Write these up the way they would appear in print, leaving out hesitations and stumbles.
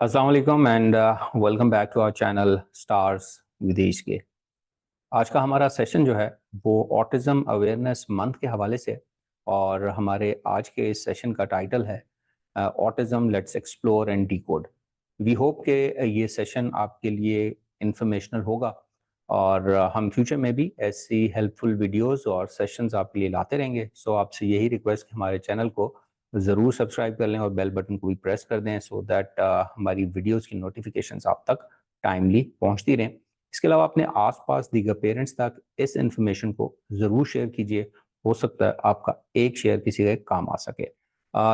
अस्सलाम वालेकुम and welcome back to our channel stars विदेश के। आज का हमारा सेशन जो है वो ऑटिज़म अवेयरनेस मंथ के हवाले से, और हमारे आज के इस सेशन का टाइटल है autism let's explore and decode. We hope कि ये सेशन आपके लिए इंफॉर्मेशनल होगा, और हम फ्यूचर में भी ऐसी हेल्पफुल वीडियोस और सेशंस आपके लिए लाते रहेंगे। सो आपसे यही रिक्वेस्ट कि हमारे चैनल को ज़रूर सब्सक्राइब कर लें और बेल बटन को भी प्रेस कर दें, सो दैट हमारी वीडियोस की नोटिफिकेशंस आप तक टाइमली पहुंचती रहें। इसके अलावा अपने आसपास दीगर पेरेंट्स तक इस इंफॉर्मेशन को ज़रूर शेयर कीजिए। हो सकता है आपका एक शेयर किसी के काम आ सके।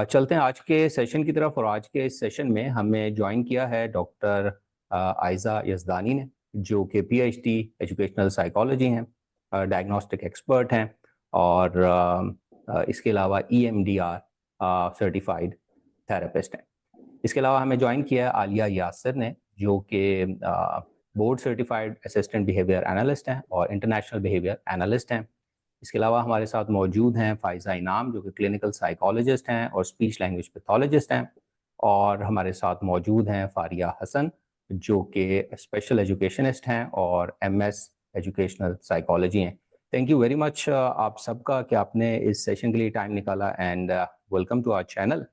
चलते हैं आज के सेशन की तरफ, और आज के इस सेशन में हमें ज्वाइन किया है डॉक्टर आयजा यज़दानी ने, जो कि PhD एजुकेशनल साइकोलॉजी हैं, डायग्नोस्टिक एक्सपर्ट हैं, और इसके अलावा EMDR सर्टिफाइड थेरेपिस्ट हैं। इसके अलावा हमें ज्वाइन किया है आलिया यासिर ने, जो कि board certified assistant behaviour analyst हैं और इंटरनेशनल बिहेवियर एनालिस्ट हैं। इसके अलावा हमारे साथ मौजूद हैं फ़ाइज़ा इनाम, जो कि क्लिनिकल साइकोलॉजिस्ट हैं और स्पीच लैंग्वेज पैथोलॉजिस्ट हैं, और हमारे साथ मौजूद हैं फारिया हसन, जो कि स्पेशल एजुकेशनिस्ट हैं और MS एजुकेशनल साइकोलॉजी हैं। थैंक यू वेरी मच आप सबका कि आपने इस सेशन के लिए टाइम निकाला, and welcome to our channel.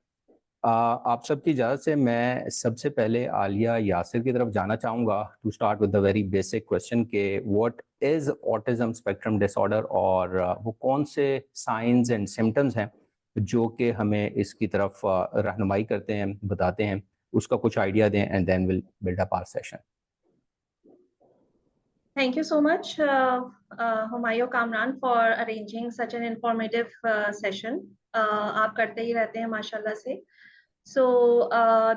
आप सबकी इजाज़त से मैं सबसे पहले आलिया यासिर की तरफ जाना चाहूँगा to start with the very basic question के what is autism spectrum disorder, और वो कौन से साइंस एंड सिम्टम्स हैं जो कि हमें इसकी तरफ रहनुमाई करते हैं, बताते हैं, उसका कुछ आइडिया दें, and then will build up our session. Thank you so much, Humayun Kamran, for arranging such an informative session. आप करते ही रहते हैं माशाल्लाह से. So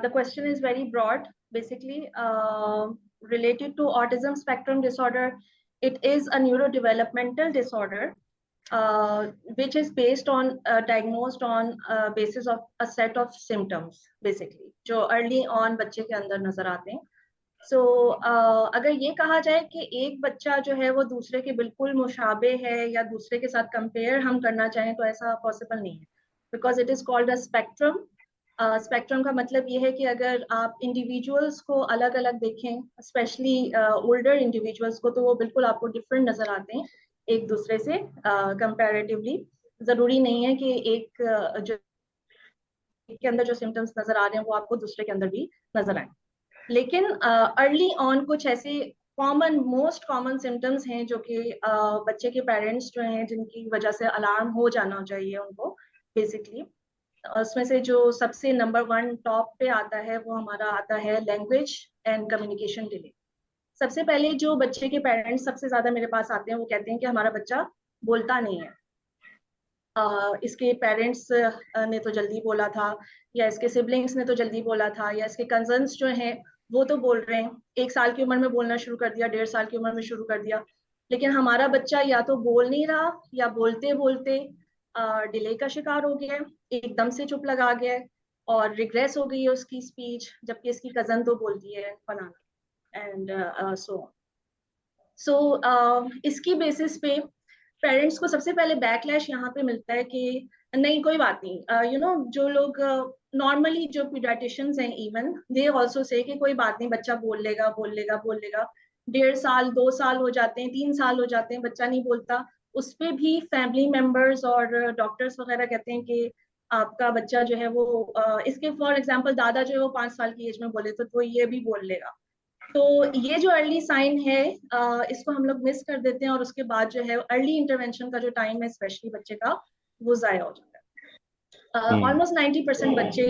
the question is very broad, basically related to autism spectrum disorder. It is a neurodevelopmental disorder which is based on diagnosed on basis of a set of symptoms, basically जो early on बच्चे के अंदर नजर आते हैं. So अगर ये कहा जाए कि एक बच्चा जो है वो दूसरे के बिल्कुल मुशाबे है या दूसरे के साथ कंपेयर हम करना चाहें तो ऐसा पॉसिबल नहीं है, because it is called a spectrum. Spectrum का मतलब ये है कि अगर आप इंडिविजुअल्स को अलग अलग देखें, स्पेशली ओल्डर इंडिविजुअल्स को, तो वो बिल्कुल आपको डिफरेंट नजर आते हैं एक दूसरे से कंपैरेटिवली. जरूरी नहीं है कि एक जो के अंदर जो सिम्टम्स नजर आ रहे हैं वो आपको दूसरे के अंदर भी नजर आए. लेकिन अर्ली ऑन कुछ ऐसे मोस्ट कॉमन सिम्टम्स हैं जो कि बच्चे के पेरेंट्स जो हैं जिनकी वजह से अलार्म हो जाना चाहिए उनको. बेसिकली उसमें से जो सबसे नंबर 1 टॉप पे आता है वो हमारा आता है लैंग्वेज एंड कम्युनिकेशन डिले. सबसे पहले जो बच्चे के पेरेंट्स सबसे ज्यादा मेरे पास आते हैं वो कहते हैं कि हमारा बच्चा बोलता नहीं है. इसके पेरेंट्स ने तो जल्दी बोला था, या इसके सिबलिंग्स ने तो जल्दी बोला था, या इसके कजन्स जो हैं वो तो बोल रहे हैं, 1 साल की उम्र में बोलना शुरू कर दिया, 1.5 साल की उम्र में शुरू कर दिया. लेकिन हमारा बच्चा या तो बोल नहीं रहा या बोलते बोलते डिले का शिकार हो गया है, एकदम से चुप लगा गया है और रिग्रेस हो गई है उसकी स्पीच, जबकि इसकी कजन तो बोलती है फलाना एंड सो इसकी बेसिस पे पेरेंट्स को सबसे पहले बैकलैश यहाँ पे मिलता है कि नहीं कोई बात नहीं, जो लोग नॉर्मली जो पीडियाट्रिशियंस हैं इवन दे आल्सो से कि कोई बात नहीं, बच्चा बोल लेगा बोल लेगा बोल लेगा. 1.5 साल 2 साल हो जाते हैं, 3 साल हो जाते हैं, बच्चा नहीं बोलता. उस पर भी फैमिली मेंबर्स और डॉक्टर्स वगैरह कहते हैं कि आपका बच्चा जो है वो इसके फॉर एग्जाम्पल दादा जो है वो 5 साल की एज में बोले तो ये भी बोल लेगा. तो ये जो अर्ली साइन है इसको हम लोग मिस कर देते हैं, और उसके बाद जो है अर्ली इंटरवेंशन का जो टाइम है स्पेशली बच्चे का वो जाया हो जाता है. ऑलमोस्ट 90% बच्चे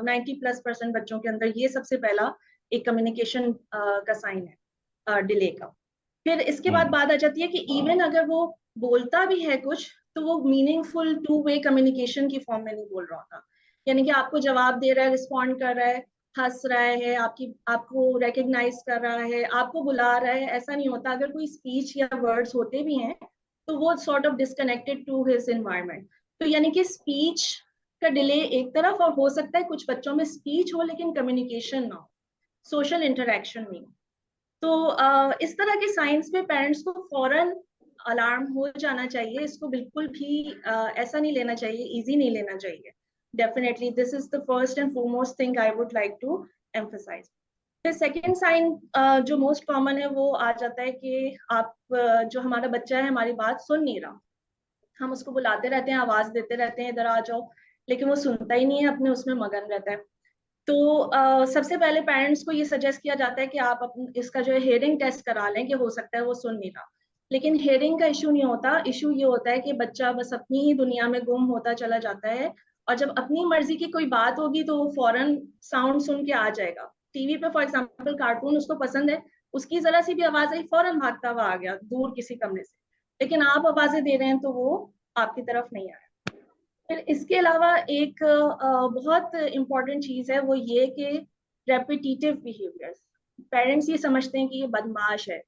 90+% बच्चों के अंदर ये सबसे पहला एक कम्युनिकेशन का साइन है डिले का. फिर इसके बाद बात आ जाती है कि इवन अगर वो बोलता भी है कुछ तो वो मीनिंगफुल 2 वे कम्युनिकेशन की फॉर्म में नहीं बोल रहा होता, यानी कि आपको जवाब दे रहा है, रिस्पॉन्ड कर रहा है, हंस रहा है, आपको रिकग्नाइज कर रहा है, आपको बुला रहा है, ऐसा नहीं होता. अगर कोई स्पीच या वर्ड्स होते भी हैं तो वो sort of disconnected to his environment. तो यानी कि स्पीच का डिले एक तरफ, और हो सकता है कुछ बच्चों में स्पीच हो लेकिन कम्युनिकेशन ना हो, सोशल इंटरेक्शन नहीं हो. तो इस तरह के साइंस में पेरेंट्स को फौरन अलार्म हो जाना चाहिए. इसको बिल्कुल भी ऐसा नहीं लेना चाहिए, इजी नहीं लेना चाहिए. Definitely this is the first and foremost thing I would like to emphasize. फिर सेकेंड साइन जो मोस्ट कॉमन है वो आ जाता है कि आप जो हमारा बच्चा है हमारी बात सुन नहीं रहा। हम उसको बुलाते रहते हैं, आवाज देते रहते हैं इधर आ जाओ, लेकिन वो सुनता ही नहीं है, अपने उसमें मगन रहता है। तो सबसे पहले पेरेंट्स को ये सजेस्ट किया जाता है कि आप इसका जो है हेयरिंग टेस्ट करा लें, कि हो सकता है वो सुन नहीं रहा। लेकिन हेयरिंग का इशू नहीं होता, इशू ये होता है कि बच्चा बस अपनी ही दुनिया में गुम होता चला जाता है, और जब अपनी मर्जी की कोई बात होगी तो वो फौरन साउंड सुन के आ जाएगा। टीवी पे फॉर एग्जाम्पल कार्टून उसको पसंद है, उसकी जरा सी भी आवाज आई फौरन भागता हुआ आ गया दूर किसी कमरे से। लेकिन आप आवाजें दे रहे हैं तो वो आपकी तरफ नहीं आया। फिर इसके अलावा एक बहुत इम्पोर्टेंट चीज है, वो ये कि रेपिटेटिव बिहेवियर्स। पेरेंट्स ये समझते हैं कि ये बदमाश है,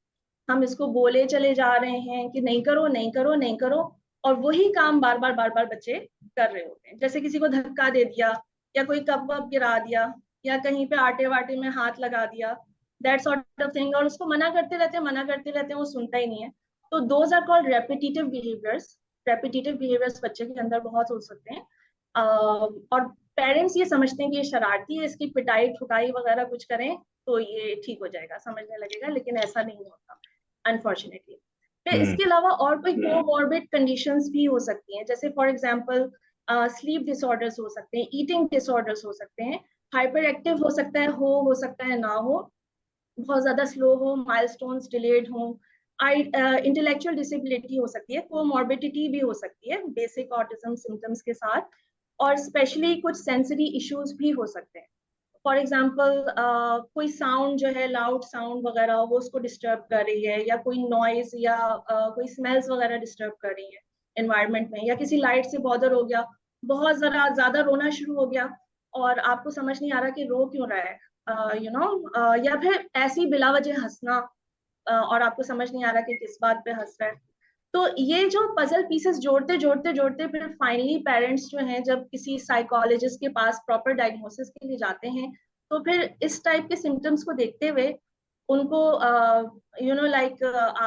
हम इसको बोले चले जा रहे हैं कि नहीं करो नहीं करो नहीं करो, और वही काम बार बार बच्चे कर रहे होते हैं। जैसे किसी को धक्का दे दिया, या कोई कप वप गिरा दिया, या कहीं पे आटे वाटे में हाथ लगा दिया, दैट सॉर्ट ऑफ थिंग, और उसको मना करते रहते हैं मना करते रहते हैं, वो सुनता ही नहीं है। तो those are called repetitive behaviours. Repetitive behaviours बच्चे के अंदर बहुत हो सकते हैं, और पेरेंट्स ये समझते हैं कि ये शरारती है, इसकी पिटाई ठुकाई वगैरह कुछ करें तो ये ठीक हो जाएगा, समझने लगेगा, लेकिन ऐसा नहीं होता अनफॉर्चुनेटली। फिर इसके अलावा और कोई कोमॉर्बिड कंडीशंस भी हो सकती हैं, जैसे फॉर एग्जांपल स्लीप डिसऑर्डर्स हो सकते हैं, ईटिंग डिसऑर्डर्स हो सकते हैं, हाइपर एक्टिव हो सकता है, हो सकता है ना हो, बहुत ज्यादा स्लो हो, माइलस्टोन्स डिलेड हो, इंटेलेक्चुअल डिसेबिलिटी हो सकती है, कोमॉर्बिडिटी भी हो सकती है बेसिक ऑटिज्म सिम्टम्स के साथ, और स्पेशली कुछ सेंसरी इश्यूज भी हो सकते हैं। फॉर एग्जाम्पल कोई साउंड जो है लाउड साउंड वगैरह वो उसको डिस्टर्ब कर रही है, या कोई नॉइज या कोई स्मेल्स वगैरह डिस्टर्ब कर रही है एनवायरनमेंट में, या किसी लाइट से बॉदर हो गया, बहुत ज्यादा रोना शुरू हो गया और आपको समझ नहीं आ रहा कि रो क्यों रहा है, या फिर ऐसी बिला वजह हंसना, और आपको समझ नहीं आ रहा कि किस बात पे हंस रहा है। तो ये जो पजल पीसेस जोड़ते जोड़ते जोड़ते फिर फाइनली पेरेंट्स जो हैं जब किसी साइकोलॉजिस्ट के पास प्रॉपर डायग्नोसिस के लिए जाते हैं, तो फिर इस टाइप के सिम्टम्स को देखते हुए उनको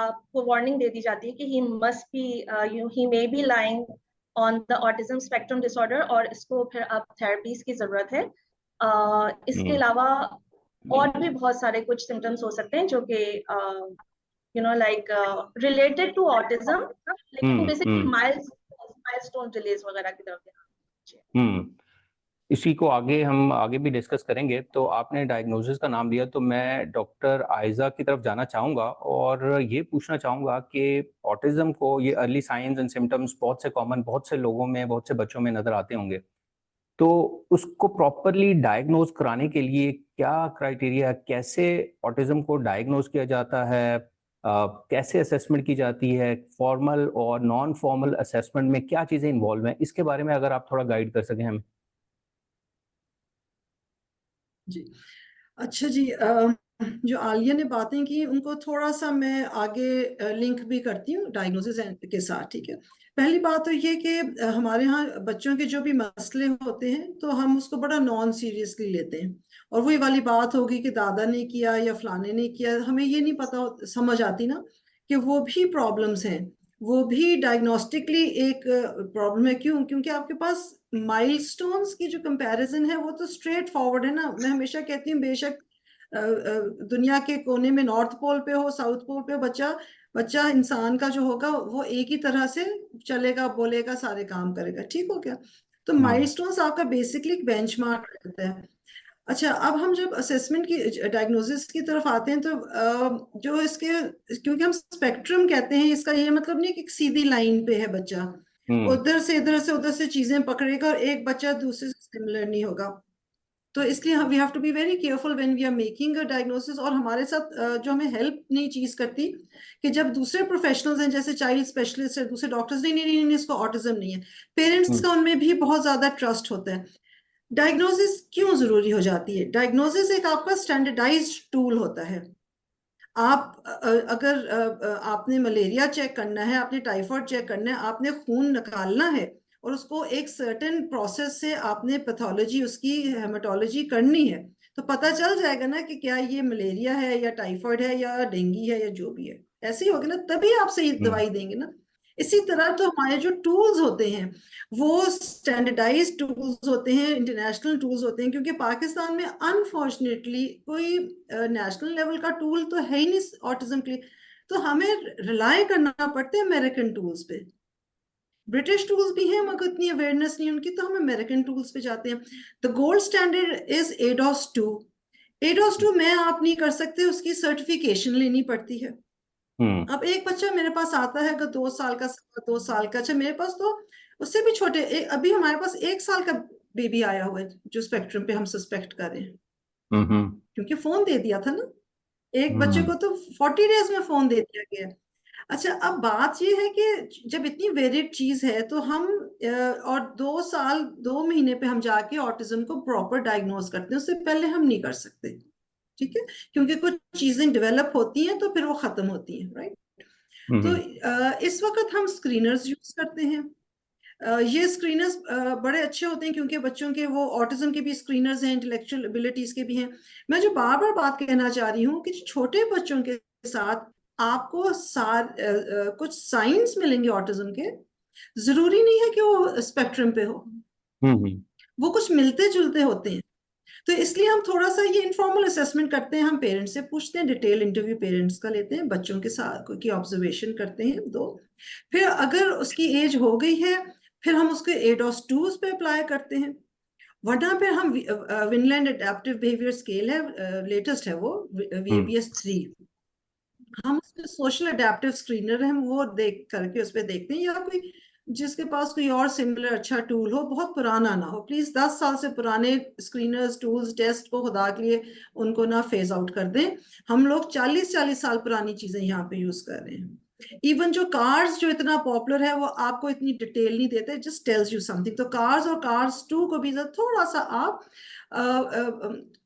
आपको वार्निंग दे दी जाती है कि he must be he may be lying on the autism spectrum disorder, और इसको फिर अब थेरेपीज की जरूरत है। इसके अलावा और भी बहुत सारे कुछ सिम्टम्स हो सकते हैं जो कि related to autism, लेकिन बेसिकली माइलस्टोन डिलेज वगैरह की तरफ ध्यान। इसी को हम आगे भी डिस्कस करेंगे। तो आपने डायग्नोसिस का नाम लिया, तो मैं डॉक्टर आयजा की तरफ जाना चाहूँगा और ये पूछना चाहूँगा कि ऑटिज्म को ये अर्ली साइंस एंड सिम्टम्स बहुत से कॉमन, बहुत से लोगों में, बहुत से बच्चों में नज़र आते होंगे, तो उसको प्रॉपरली डायग्नोज कराने के लिए क्या क्राइटेरिया, कैसे ऑटिज्म को डायग्नोज किया जाता है, कैसे असेसमेंट की जाती है, फॉर्मल और नॉन फॉर्मल असेसमेंट में क्या चीज़ें इन्वॉल्व हैं, इसके बारे में अगर आप थोड़ा गाइड कर सकें हमें। जी अच्छा जी, जो आलिया ने बातें की उनको थोड़ा सा मैं आगे लिंक भी करती हूँ डायग्नोसिस के साथ, ठीक है। पहली बात तो ये कि हमारे यहाँ बच्चों के जो भी मसले होते हैं तो हम उसको बड़ा नॉन सीरियसली लेते हैं, और वही वाली बात होगी कि दादा ने किया या फलाने ने किया, हमें ये नहीं पता समझ आती ना कि वो भी प्रॉब्लम्स हैं, वो भी डायग्नोस्टिकली एक प्रॉब्लम है। क्यों? क्योंकि आपके पास माइलस्टोन्स की जो कंपैरिजन है वो तो स्ट्रेट फॉरवर्ड है ना। मैं हमेशा कहती हूँ बेशक दुनिया के कोने में नॉर्थ पोल पे हो, साउथ पोल पे हो, बच्चा इंसान का जो होगा वो एक ही तरह से चलेगा, बोलेगा, सारे काम करेगा, ठीक हो गया। तो माइलस्टोन्स आपका बेसिकली बेंचमार्क रहता है। अच्छा, अब हम जब असेसमेंट की डायग्नोसिस की तरफ आते हैं तो जो इसके, क्योंकि हम स्पेक्ट्रम कहते हैं, इसका ये मतलब नहीं कि एक सीधी लाइन पे है बच्चा, उधर से उधर से चीजें पकड़ेगा और एक बच्चा दूसरे से सिमिलर नहीं होगा। तो इसलिए we have to be very careful when we are making a diagnosis. और हमारे साथ जो हमें हेल्प नई चीज करती कि जब दूसरे प्रोफेशनल्स हैं जैसे चाइल्ड स्पेशलिस्ट है, दूसरे डॉक्टर्स, नहीं इसको ऑटिज्म नहीं है, पेरेंट्स का उनमें भी बहुत ज्यादा ट्रस्ट होता है। डायग्नोसिस क्यों जरूरी हो जाती है? डायग्नोसिस एक आपका स्टैंडर्डाइज्ड टूल होता है। आप अगर आपने मलेरिया चेक करना है, आपने टाइफाइड चेक करना है, आपने खून निकालना है और उसको एक सर्टेन प्रोसेस से आपने पैथोलॉजी, उसकी हेमाटोलॉजी करनी है, तो पता चल जाएगा ना कि क्या ये मलेरिया है या टाइफाइड है या डेंगू है या जो भी है। ऐसे ही होगा ना, तभी आप सही दवाई देंगे ना। इसी तरह तो हमारे जो टूल्स होते हैं वो स्टैंडर्डाइज्ड टूल्स होते हैं, इंटरनेशनल टूल्स होते हैं, क्योंकि पाकिस्तान में अनफॉर्चुनेटली कोई नेशनल लेवल का टूल तो है ही नहीं ऑटिज्म के लिए, तो हमें रिलाय करना पड़ता है अमेरिकन टूल्स पे। ब्रिटिश टूल्स भी हैं मगर इतनी अवेयरनेस नहीं उनकी, तो हम अमेरिकन टूल्स पे जाते हैं। The gold standard is ADOS2। ADOS2 मैं आप नहीं कर सकते, उसकी सर्टिफिकेशन लेनी पड़ती है। अब एक बच्चा मेरे पास आता है अगर 2 साल का, 2 साल का, अच्छा मेरे पास तो उससे भी छोटे, अभी हमारे पास 1 साल का बेबी आया हुआ है जो स्पेक्ट्रम पे हम सस्पेक्ट कर रहे हैं, क्योंकि फोन दे दिया था ना, एक बच्चे को तो 40 डेज में फोन दे दिया गया। अच्छा अब बात ये है कि जब इतनी वेरिड चीज है तो हम और 2 साल 2 महीने पे हम जाके ऑटिज्म को प्रॉपर डायग्नोज करते हैं, उससे पहले हम नहीं कर सकते, ठीक है, क्योंकि कुछ चीजें डेवलप होती हैं तो फिर वो खत्म होती हैं, राइट। तो इस वक्त हम स्क्रीनर्स यूज करते हैं। ये स्क्रीनर्स बड़े अच्छे होते हैं क्योंकि बच्चों के वो ऑटिज्म के भी स्क्रीनर्स हैं, इंटेलेक्चुअल एबिलिटीज के भी हैं। मैं जो बार बार बात कहना चाह रही हूँ कि छोटे बच्चों के साथ आपको कुछ साइंस मिलेंगे ऑटिज्म के, जरूरी नहीं है कि वो स्पेक्ट्रम पे हो, वो कुछ मिलते जुलते होते हैं। तो इसलिए हम थोड़ा सा ये इनफॉर्मल असेसमेंट करते हैं, हम पेरेंट्स से पूछते हैं, डिटेल इंटरव्यू पेरेंट्स का लेते हैं, बच्चों के साथ की ऑब्जर्वेशन करते हैं दो, फिर अगर उसकी एज हो गई है फिर हम उसके ADOS2 पे अप्लाई करते हैं, वरना फिर हम विनलैंड एडेप्टिव बिहेवियर स्केल है, लेटेस्ट है वो VABS-3, हम उसमें सोशल अडेप्टिव स्क्रीनर है, हम वो देख करके उस पर देखते हैं, या कोई जिसके पास कोई और सिमिलर अच्छा टूल हो, बहुत पुराना ना हो प्लीज, 10 साल से पुराने स्क्रीनर्स टूल्स टेस्ट को खुदा के लिए उनको ना फेज आउट कर दें। हम लोग 40-40 साल पुरानी चीजें यहाँ पे यूज कर रहे हैं। इवन जो कार्स जो इतना पॉपुलर है वो आपको इतनी डिटेल नहीं देते, जस्ट टेल्स यू समथिंग। तो कार्स और कार्स 2 को भी थोड़ा सा आप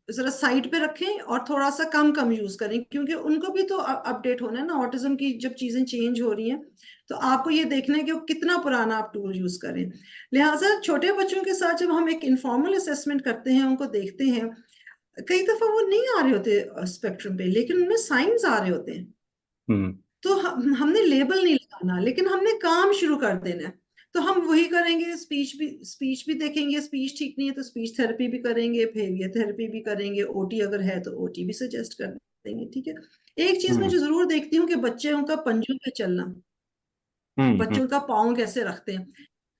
जरा साइड पे रखें और थोड़ा सा कम कम यूज करें, क्योंकि उनको भी तो अपडेट होना है ना, ऑटिज्म की जब चीजें चेंज हो रही हैं तो आपको ये देखना है कि वो कितना पुराना आप टूल यूज करें। लिहाजा छोटे बच्चों के साथ जब हम एक इनफॉर्मल असेसमेंट करते हैं, उनको देखते हैं, कई दफा वो नहीं आ रहे होते स्पेक्ट्रम पे लेकिन उनमें साइंस आ रहे होते हैं, तो हमने लेबल नहीं लगाना, लेकिन हमने काम शुरू कर देना है। तो हम वही करेंगे, स्पीच भी देखेंगे, स्पीच ठीक नहीं है तो स्पीच थेरेपी भी करेंगे, बिहेवियर थेरेपी भी करेंगे, OT अगर है तो OT भी सजेस्ट कर देंगे, ठीक है। एक चीज मैं जो जरूर देखती हूँ कि बच्चे का पंजों पे चलना, बच्चों का पाँव कैसे रखते हैं,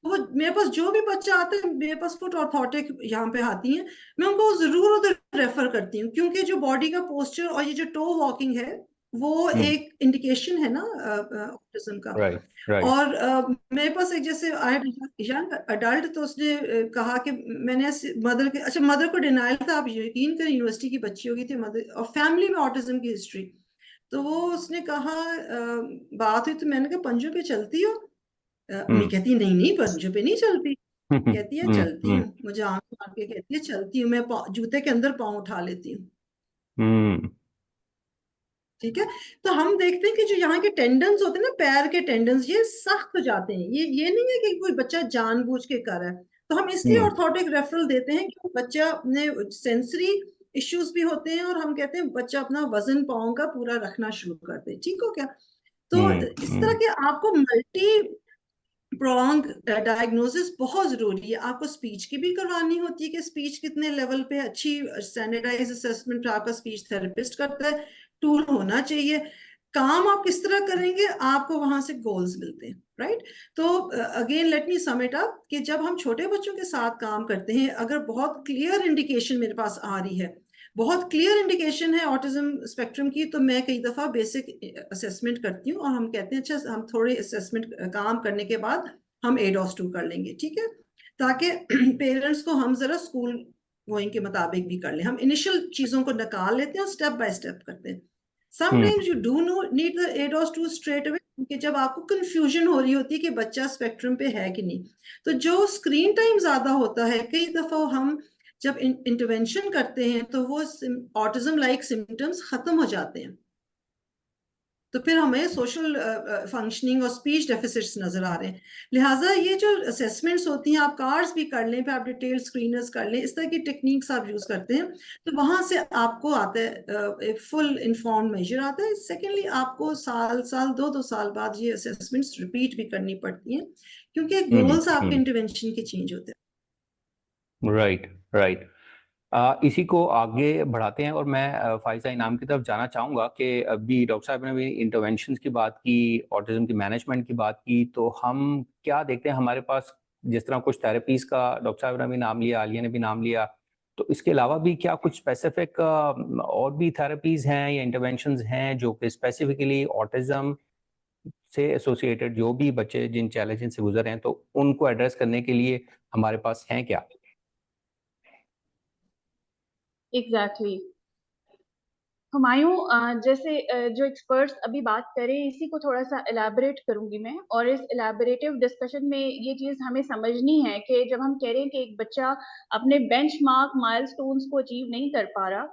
वो मेरे पास जो भी बच्चा आता है, मेरे पास फुट ऑर्थोटिक यहाँ पे आती हैं, मैं उनको जरूर उधर रेफर करती हूँ, क्योंकि जो बॉडी का पोस्चर और ये जो टो वॉकिंग है वो एक इंडिकेशन है ना ऑटिज्म का। और मेरे पास एक जैसे यंग अडल्ट, तो उसने कहा कि मैंने मदर के, अच्छा मदर को डिनाइल था, आप यकीन करें यूनिवर्सिटी की बच्ची होगी थी मदर, और फैमिली में ऑटिज्म की हिस्ट्री, तो वो उसने कहा बात हुई तो मैंने कहा पंजों पे चलती हो, अम्मी कहती नहीं नहीं पंजों पे नहीं चलती, कहती है चलती हूँ, मुझे आंख मार के कहती है चलती हूँ, मैं जूते के अंदर पाँव उठा लेती हूँ, ठीक है। तो हम देखते हैं कि जो यहाँ के टेंडन्स होते हैं ना, पैर के टेंडन्स, ये सख्त हो जाते हैं, ये नहीं है कि कोई बच्चा जानबूझ के कर रहा है, तो हम इसलिए ऑर्थोटिक रेफरल देते हैं कि बच्चा अपने सेंसरी इश्यूज भी होते हैं, और हम कहते हैं बच्चा अपना वजन पाँव का पूरा रखना शुरू कर दे, ठीक हो क्या। तो इस तरह के आपको मल्टी प्रोंग डायग्नोसिस बहुत जरूरी है। आपको स्पीच की भी करवानी होती है कि स्पीच कितने लेवल पे, अच्छी स्टैंडर्डाइज असेसमेंट आपका स्पीच थेरेपिस्ट करता है, टूल होना चाहिए, काम आप किस तरह करेंगे आपको वहां से गोल्स मिलते हैं, राइट। तो again let me sum it up कि जब हम छोटे बच्चों के साथ काम करते हैं, अगर बहुत क्लियर इंडिकेशन मेरे पास आ रही है, बहुत क्लियर इंडिकेशन है ऑटिज्म स्पेक्ट्रम की, तो मैं कई दफा बेसिक असेसमेंट करती हूँ और हम कहते हैं अच्छा हम थोड़े असेसमेंट काम करने के बाद हम ADOS2 कर लेंगे, ठीक है, ताकि पेरेंट्स को हम जरा स्कूल गोइंग के मुताबिक भी कर लें। हम इनिशियल चीजों को निकाल लेते हैं और स्टेप बाय स्टेप करते हैं। Sometimes you do need the ADOS2 straight away, कि जब आपको कंफ्यूजन हो रही होती है कि बच्चा स्पेक्ट्रम पे है कि नहीं, तो जो स्क्रीन टाइम ज्यादा होता है, कई दफा हम जब इंटरवेंशन करते हैं तो वो ऑटिज्म लाइक सिम्टम्स खत्म हो जाते हैं। तो फिर हमें सोशल फंक्शनिंग और स्पीच डेफिसिट्स नजर आ रहे हैं। लिहाजा ये जो असेसमेंट्स होती हैं, आप कार्ड्स भी कर लें, फिर आप डिटेल स्क्रीनर्स कर लें, इस तरह की टेक्निक्स आप यूज करते हैं, तो वहां से आपको आता है एक फुल इन्फॉर्म मेजर आता है। सेकेंडली, आपको साल साल 2-2 साल बाद ये असेसमेंट्स रिपीट भी करनी पड़ती हैं, क्योंकि गोल्स आपके इंटरवेंशन के चेंज होते हैं। Right right. इसी को आगे बढ़ाते हैं और मैं फाइजा इनाम की तरफ जाना चाहूँगा कि अभी डॉक्टर साहब ने भी इंटरवेंशंस की बात की, ऑटिज्म की मैनेजमेंट की बात की, तो हम क्या देखते हैं हमारे पास जिस तरह कुछ थेरेपीज का डॉक्टर साहब ने भी नाम लिया, आलिया ने भी नाम लिया, तो इसके अलावा भी क्या कुछ स्पेसिफिक और भी थेरेपीज हैं या इंटरवेंशंस हैं जो कि स्पेसिफिकली ऑटिज्म से एसोसिएटेड जो भी बच्चे जिन चैलेंजेस से गुजर रहे हैं तो उनको एड्रेस करने के लिए हमारे पास हैं क्या? एग्जैक्टली हुमायूं, जैसे जो एक्सपर्ट्स अभी बात करें, इसी को थोड़ा सा एलैबोरेट करूंगी मैं। और इस एलैबोरेटिव डिस्कशन में ये चीज हमें समझनी है कि जब हम कह रहे हैं कि एक बच्चा अपने बेंचमार्क माइलस्टोन्स को अचीव नहीं कर पा रहा,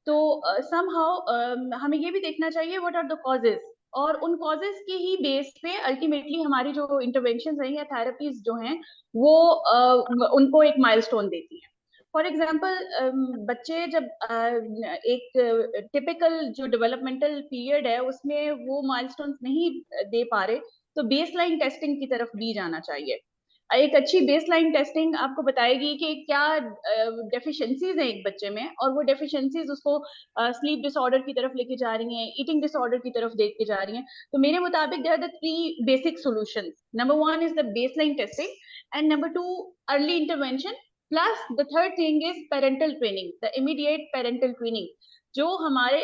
तो समहाउ हमें ये भी देखना चाहिए व्हाट आर द कॉजेज, और उन कॉजेज के ही बेस पे अल्टीमेटली हमारी जो इंटरवेंशन हैं या थेरेपीज जो हैं वो उनको एक माइलस्टोन देती हैं। फॉर एग्जाम्पल, बच्चे जब एक टिपिकल जो डेवलपमेंटल पीरियड है उसमें वो माइलस्टोन्स नहीं दे पा रहे, तो बेसलाइन टेस्टिंग की तरफ भी जाना चाहिए। एक अच्छी बेसलाइन टेस्टिंग आपको बताएगी कि क्या डेफिशिएंसीज हैं एक बच्चे में, और वो डेफिशिएंसीज उसको स्लीप डिसऑर्डर की तरफ लेके जा रही हैं, ईटिंग डिसऑर्डर की तरफ लेके जा रही हैं। तो मेरे मुताबिक there are the 3 basic solutions. Number 1 is the baseline testing, and number 2 early intervention, plus the third thing is parental training, the immediate parental training. जो हमारे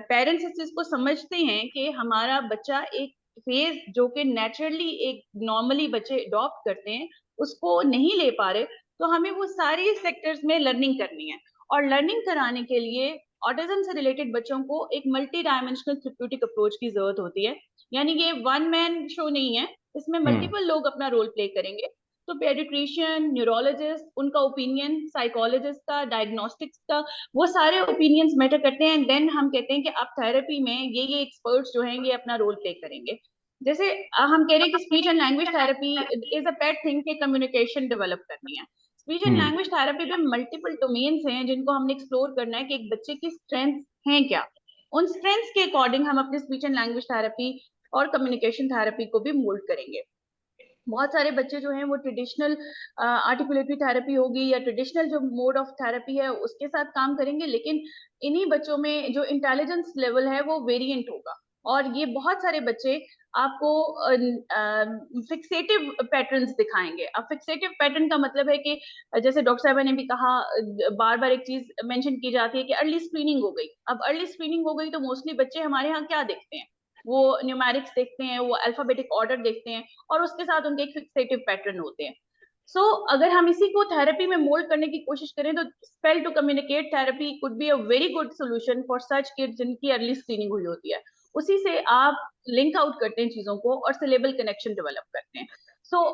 पेरेंट्स इस चीज को समझते हैं कि हमारा बच्चा एक फेज जो कि नेचुरली एक नॉर्मली बच्चे अडॉप्ट करते हैं उसको नहीं ले पा रहे, तो हमें वो सारी सेक्टर्स में लर्निंग करनी है। और लर्निंग कराने के लिए ऑटिज्म से रिलेटेड बच्चों को एक मल्टी डायमेंशनल थेरेप्यूटिक अप्रोच की जरूरत होती है। यानी कि वन मैन शो नहीं है, इसमें मल्टीपल लोग अपना रोल प्ले करेंगे। तो पेडिट्रिशियन, न्यूरोलॉजिस्ट, उनका ओपिनियन, साइकोलॉजिस्ट का, डायग्नोस्टिक्स का, वो सारे ओपिनियंस मैटर करते हैं। एंड देन हम कहते हैं कि अब थेरेपी में ये एक्सपर्ट्स जो हैं ये अपना रोल प्ले करेंगे। जैसे हम कह रहे हैं कि speech and language therapy is a pet thing के कम्युनिकेशन डेवलप करनी है। स्पीच एंड लैंग्वेज थेरेपी में मल्टीपल डोमेन्स हैं जिनको हमने एक्सप्लोर करना है कि एक बच्चे की स्ट्रेंथ हैं क्या, उन स्ट्रेंथ्स के अकॉर्डिंग हम अपने स्पीच एंड लैंग्वेज थेरेपी और कम्युनिकेशन थेरेपी को भी मोल्ड करेंगे। बहुत सारे बच्चे जो हैं वो ट्रेडिशनल आर्टिकुलेटरी थेरेपी होगी या ट्रेडिशनल जो मोड ऑफ थेरेपी है उसके साथ काम करेंगे, लेकिन इन्हीं बच्चों में जो इंटेलिजेंस लेवल है वो वेरिएंट होगा। और ये बहुत सारे बच्चे आपको फिक्सेटिव पैटर्न्स दिखाएंगे। अब फिक्सेटिव पैटर्न का मतलब है कि जैसे डॉक्टर साहब ने भी कहा, बार बार एक चीज मेंशन की जाती है कि अर्ली स्क्रीनिंग हो गई। अब अर्ली स्क्रीनिंग हो गई तो मोस्टली बच्चे हमारे यहाँ क्या देखते हैं, वो न्यूमेरिक्स देखते हैं, वो अल्फाबेटिक ऑर्डर देखते हैं, और उसके साथ उनके एक फिक्सेटिव पैटर्न होते हैं। सो अगर हम इसी को थेरेपी में मोल्ड करने की कोशिश करें तो spell to communicate therapy could be a very good solution for such kids जिनकी अर्ली स्क्रीनिंग हुई होती है। उसी से आप लिंक आउट करते हैं चीजों को और सिलेबल कनेक्शन डेवलप करते हैं। सो